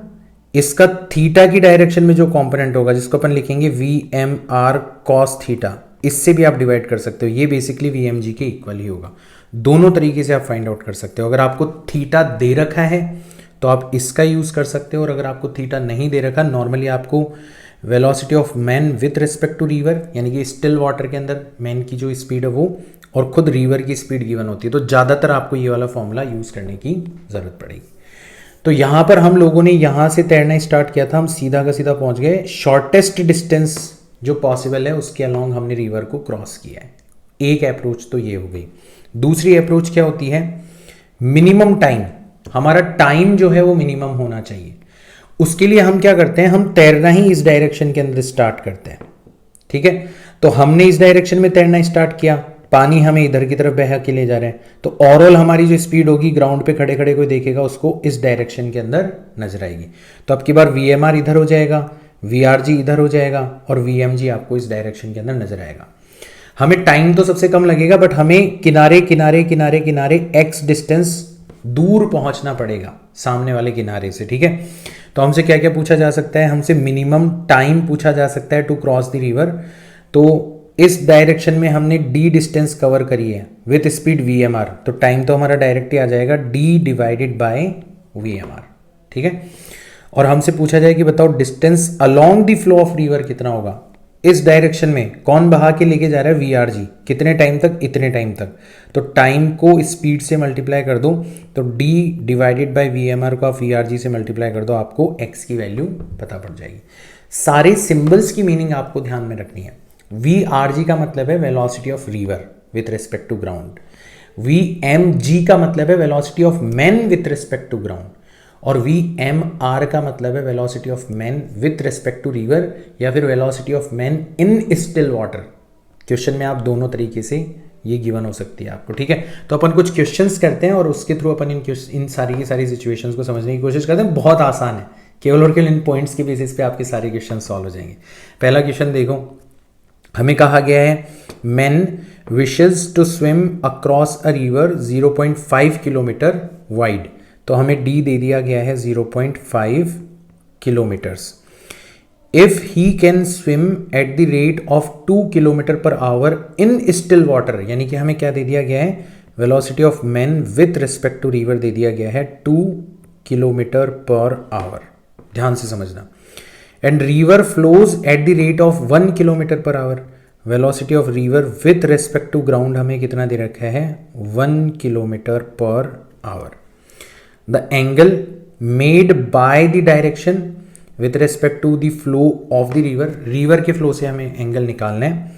इसका थीटा की डायरेक्शन में जो कंपोनेंट होगा जिसको अपन लिखेंगे V M R cos theta, इससे भी आप डिवाइड कर सकते हो। ये बेसिकली वी एम जी के इक्वल ही होगा। दोनों तरीके से आप फाइंड आउट कर सकते हो। अगर आपको थीटा दे रखा है तो आप इसका यूज कर सकते हो, और अगर आपको थीटा नहीं दे रखा, नॉर्मली आपको velocity of man with respect to river, यानी कि स्टिल वाटर के अंदर मैन की जो स्पीड है वो और खुद रिवर की स्पीड गिवन होती है, तो ज़्यादातर आपको ये वाला फॉर्मूला यूज करने की जरूरत पड़ेगी। तो यहाँ पर हम लोगों ने यहाँ से तैरना स्टार्ट किया था, हम सीधा का सीधा पहुँच गए शॉर्टेस्ट डिस्टेंस जो पॉसिबल है उसके अलोंग हमने रिवर को क्रॉस किया है। एक अप्रोच तो ये हो गई। दूसरी अप्रोच क्या होती है, मिनिमम टाइम, हमारा टाइम जो है वो मिनिमम होना चाहिए। उसके लिए हम क्या करते हैं, हम तैरना ही इस डायरेक्शन के अंदर स्टार्ट करते हैं, ठीक है। तो हमने इस डायरेक्शन में तैरना स्टार्ट किया, पानी हमें इधर की तरफ बहा के ले जा रहे हैं, तो ओवरऑल हमारी जो स्पीड होगी ग्राउंड पे खड़े खड़े कोई देखेगा उसको इस डायरेक्शन के अंदर नजर आएगी। तो अब की बार वी एम आर इधर हो जाएगा, वी आर जी इधर हो जाएगा और वी एम जी आपको इस डायरेक्शन के अंदर नजर आएगा। हमें टाइम तो सबसे कम लगेगा, बट हमें किनारे किनारे किनारे किनारे एक्स डिस्टेंस दूर पहुंचना पड़ेगा सामने वाले किनारे से, ठीक है। तो हमसे क्या क्या पूछा जा सकता है, हमसे मिनिमम टाइम पूछा जा सकता है टू क्रॉस द रिवर। तो इस डायरेक्शन में हमने डी डिस्टेंस कवर करी है with speed V M R, तो टाइम तो हमारा डायरेक्ट ही आ जाएगा D divided by V M R, ठीक है। और हमसे पूछा जाए कि बताओ distance along the flow of river कितना होगा, इस डायरेक्शन में कौन बहा के लेके जा रहा है, वी आर जी, कितने टाइम तक, इतने टाइम तक। तो टाइम को स्पीड से मल्टीप्लाई कर दो, तो D divided by V M R को आप वी आर जी से मल्टीप्लाई कर दो, आपको एक्स की वैल्यू पता पड़ जाएगी। सारे सिंबल्स की मीनिंग आपको ध्यान में रखनी है। वी आर जी का मतलब है velocity of river with respect to ground, V M G का मतलब है velocity of man with respect to ground, और वी एम आर का मतलब है velocity of man with respect to river या फिर velocity of man in still water. Question में आप दोनों तरीके से ये गिवन हो सकती है आपको, ठीक है। तो अपन कुछ क्वेश्चंस करते हैं और उसके थ्रू अपन इन सारी की सारी सिचुएशंस को समझने की कोशिश करते हैं। बहुत आसान है, केवल और केवल इन पॉइंट्स के बेसिस पे आपके सारे क्वेश्चन सॉल्व हो जाएंगे। पहला क्वेश्चन देखो, हमें कहा गया है man wishes to swim across a river 0.5 kilometre wide, तो हमें डी दे दिया गया है 0.5 kilometres. If he can swim at the rate of 2 kilometre per hour in still water, यानी कि हमें क्या दे दिया गया है, velocity of man with respect to river दे दिया गया है 2 किलोमीटर पर आवर। ध्यान से समझना। And river flows at the rate of 1 kilometer per hour, velocity of river with respect to ground हमें कितना दे रखा है, 1 kilometer per hour. The angle made by the direction with respect to the flow of the river, river के flow से हमें angle निकालना है,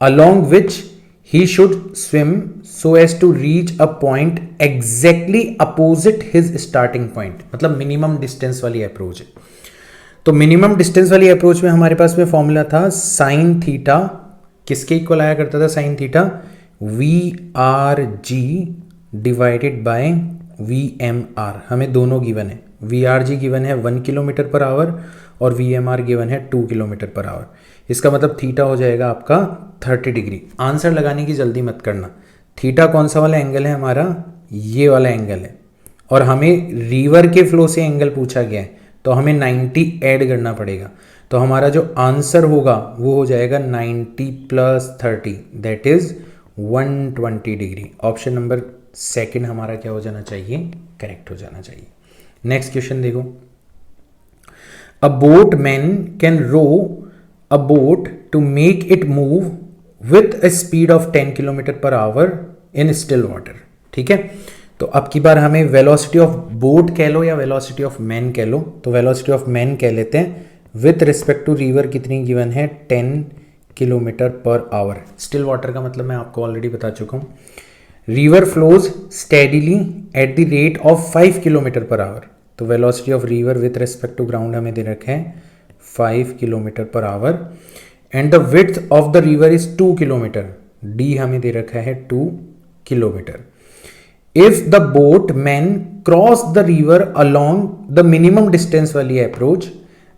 along which he should swim so as to reach a point exactly opposite his starting point, मतलब minimum distance वाली approach है। तो minimum distance वाली अप्रोच में हमारे पास में फॉर्मूला था साइन थीटा, किसके इक्वल आया करता था sine theta, V R G divided by V M R. हमें दोनों गिवन है, वी आर जी गिवन है 1 किलोमीटर पर आवर और वी एम आर गिवन है 2 किलोमीटर पर आवर। इसका मतलब थीटा हो जाएगा आपका 30 डिग्री। आंसर लगाने की जल्दी मत करना, थीटा कौन सा वाला एंगल है हमारा, ये वाला एंगल है, और हमें रिवर के फ्लो से एंगल पूछा गया है, तो हमें 90 ऐड करना पड़ेगा। तो हमारा जो आंसर होगा वो हो जाएगा 90 plus 30, that is 120 degree. Option number second हमारा क्या हो जाना चाहिए, करेक्ट हो जाना चाहिए। नेक्स्ट क्वेश्चन देखो, a boat man can row a boat to make it move with a speed of 10 kilometre per hour in still water, ठीक है। तो अब की बार हमें वेलोसिटी ऑफ बोट कह लो या वेलोसिटी ऑफ मैन कह लो, तो वेलोसिटी ऑफ मैन कह लेते हैं। विथ रिस्पेक्ट टू रिवर कितनी गिवन है, 10 kilometre per our. Still water का मतलब मैं आपको ऑलरेडी बता चुका हूँ। River flows steadily at the rate of 5 kilometre per hour, तो velocity of river with respect to ground हमें दे रखा है 5 kilometre per hour. And the width of the river is 2 kilometre, D हमें दे रखा है 2 kilometre. If the boat man cross the river along the minimum distance वाली approach,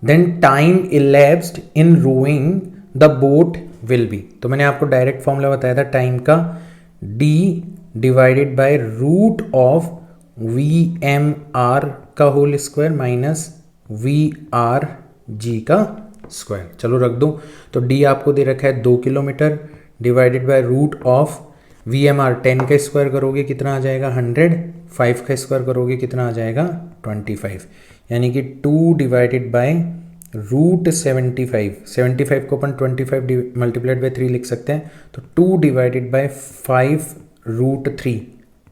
then time elapsed in rowing the boat will be. तो मैंने आपको direct formula बताया था टाइम का, D divided by root of V M R का whole square minus V R G का square. चलो रख दो, तो डी आपको दे रखा है 2 kilometer divided by root of V M R 10 का स्क्वायर करोगे कितना आ जाएगा 100, 5 का स्क्वायर करोगे कितना आ जाएगा 25, यानी कि 2 डिवाइडेड बाय रूट 75 को अपन 25 मल्टीप्लाइड बाय 3 लिख सकते हैं, तो 2 डिवाइडेड बाय 5 रूट 3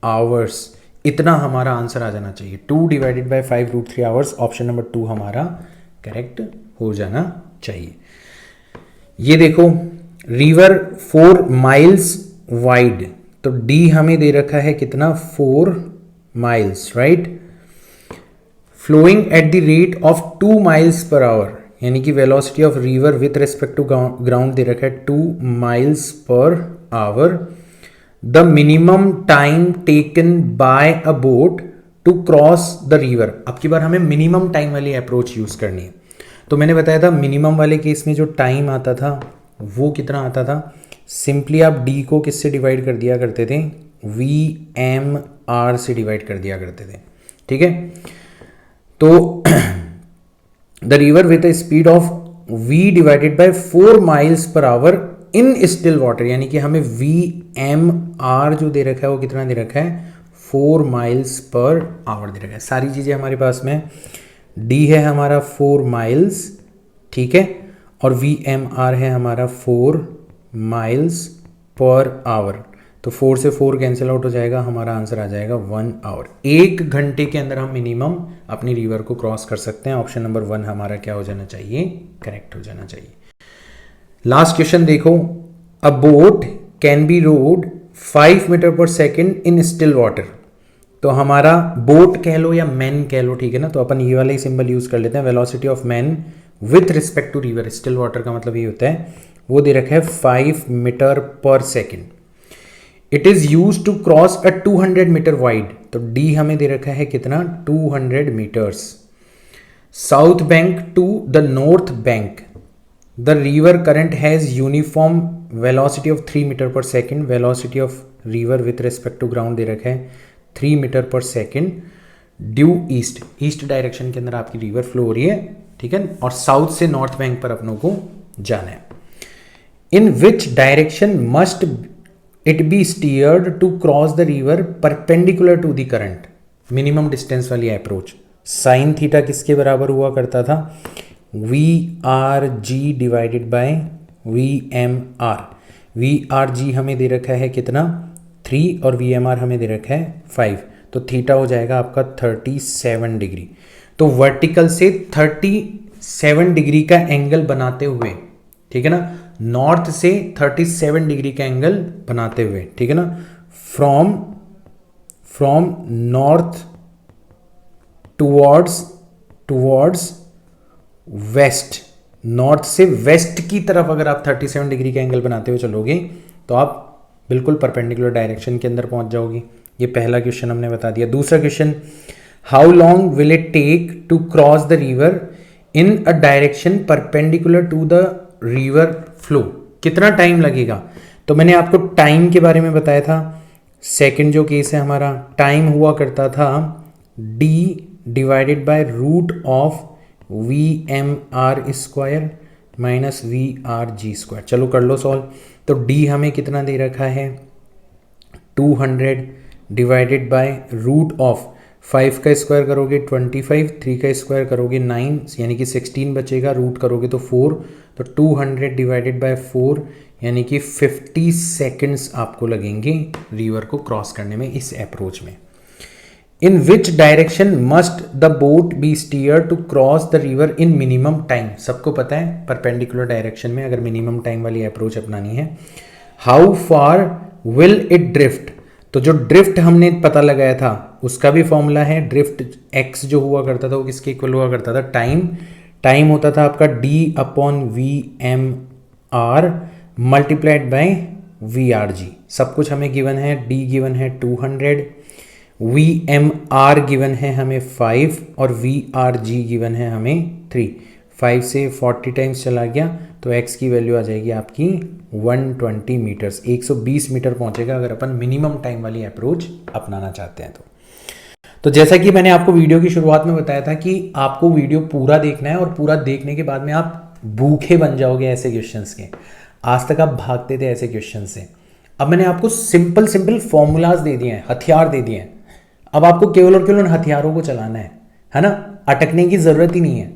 आवर्स, इतना हमारा आंसर आ जाना चाहिए। 2 divided by 5 root 3 hours, option number 2 हमारा करेक्ट हो जाना चाहिए। ये देखो, रिवर 4 माइल्स वाइड, तो डी हमें दे रखा है कितना 4 miles, right. Flowing at the rate of 2 miles per hour, यानी कि velocity of river with respect to ground दे रखा है 2 miles per hour. The minimum time taken by a boat to cross the river, अब की बार हमें minimum time वाली approach use करनी है। तो मैंने बताया था मिनिमम वाले केस में जो टाइम आता था वो कितना आता था, सिंपली आप डी को किससे डिवाइड कर दिया करते थे, वी एम आर से डिवाइड कर दिया करते थे, ठीक है। तो the river with a speed of v divided by 4 miles per hour in still water, यानी कि हमें वी एम आर जो दे रखा है वो कितना दे रखा है 4 माइल्स पर आवर दे रखा है। सारी चीज़ें हमारे पास में डी है हमारा 4 माइल्स, ठीक है, और VMR है हमारा 4 माइल्स पर आवर। तो 4 से 4 कैंसिल आउट हो जाएगा, हमारा आंसर आ जाएगा 1 आवर। 1 घंटे के अंदर हम मिनिमम अपनी रिवर को क्रॉस कर सकते हैं। ऑप्शन नंबर 1 हमारा क्या हो जाना चाहिए, करेक्ट हो जाना चाहिए। लास्ट क्वेश्चन देखो, a boat can be rowed 5 metre per second in still water. तो हमारा बोट कह लो या मैन कह लो, ठीक है ना, तो अपन ये वाला ही सिंबल यूज कर लेते हैं। Velocity of man with respect to river, still water का मतलब ये होता है, वो दे रखा है 5 metre per second. It is use to cross a 200 metre wide, तो डी हमें दे रखा है कितना, 200 metres. South bank to the north bank the river current has uniform velocity of 3 metre per second. Velocity of river with respect to ground दे रखा है 3 metre per second. Due east, east direction के अंदर आपकी river flow हो रही है, ठीक है, और साउथ से नॉर्थ बैंक पर अपनों को जाना है। In which direction must it be steered to cross the river perpendicular to the current. Minimum distance वाली अप्रोच। साइन थीटा किसके बराबर हुआ करता था, VRG divided by VMR। VRG हमें दे रखा है कितना, 3, और VMR हमें दे रखा है 5, तो थीटा हो जाएगा आपका 37 डिग्री। तो वर्टिकल से 37 डिग्री का एंगल बनाते हुए, ठीक है ना, नॉर्थ से 37 डिग्री का एंगल बनाते हुए, ठीक है ना, from north towards waste, north से वेस्ट की तरफ अगर आप 37 डिग्री का एंगल बनाते हुए चलोगे तो आप बिल्कुल परपेंडिकुलर डायरेक्शन के अंदर पहुंच जाओगे। ये पहला क्वेश्चन हमने बता दिया। दूसरा question, how long will it take to cross the river in a direction perpendicular to the river flow. कितना टाइम लगेगा, तो मैंने आपको टाइम के बारे में बताया था। सेकंड जो केस है हमारा, टाइम हुआ करता था d divided by root of VMR square minus VRG square. चलो कर लो सॉल्व। तो d हमें कितना दे रखा है, 200 डिवाइडेड बाय रूट ऑफ 5 का स्क्वायर करोगे 25, 3 का स्क्वायर करोगे 9, यानी कि 16 बचेगा, रूट करोगे तो 4, तो 200 डिवाइडेड बाय 4 यानी कि 50 सेकेंड्स आपको लगेंगे रिवर को क्रॉस करने में इस अप्रोच में। In which direction must the boat be steer to cross the river in minimum time. सबको पता है परपेंडिकुलर डायरेक्शन में अगर मिनिमम टाइम वाली अप्रोच अपनानी है। How far will it drift, तो जो ड्रिफ्ट हमने पता लगाया था उसका भी फॉर्मूला है। ड्रिफ्ट x जो हुआ करता था वो किसके इक्वल हुआ करता था, टाइम होता था आपका d/VMR मल्टीप्लाइड बाय VRG। सब कुछ हमें गिवन है, d गिवन है 200, VMR गिवन है हमें 5 और VRG गिवन है हमें 3। 5 से 40 टाइम्स चला गया तो x की वैल्यू आ जाएगी आपकी 120 मीटर्स, 120 मीटर पहुंचेगा अगर अपन मिनिमम टाइम वाली अप्रोच अपनाना चाहते हैं तो जैसा कि मैंने आपको वीडियो की शुरुआत में बताया था कि आपको वीडियो पूरा देखना है और पूरा देखने के बाद में आप भूखे बन जाओगे ऐसे क्वेश्चंस के। आज तक आप भागते थे ऐसे क्वेश्चन से, अब मैंने आपको सिंपल फॉर्मूलाज दे दिए हैं, हथियार दे दिए हैं। अब आपको केवल और केवल उन हथियारों को चलाना है ना, अटकने की जरूरत ही नहीं है।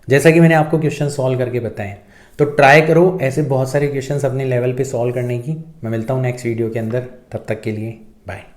जैसा कि मैंने आपको क्वेश्चन सॉल्व करके बताए, तो ट्राई करो ऐसे बहुत सारे क्वेश्चंस अपने लेवल पे सॉल्व करने की। मैं मिलता हूँ नेक्स्ट वीडियो के अंदर, तब तक के लिए बाय।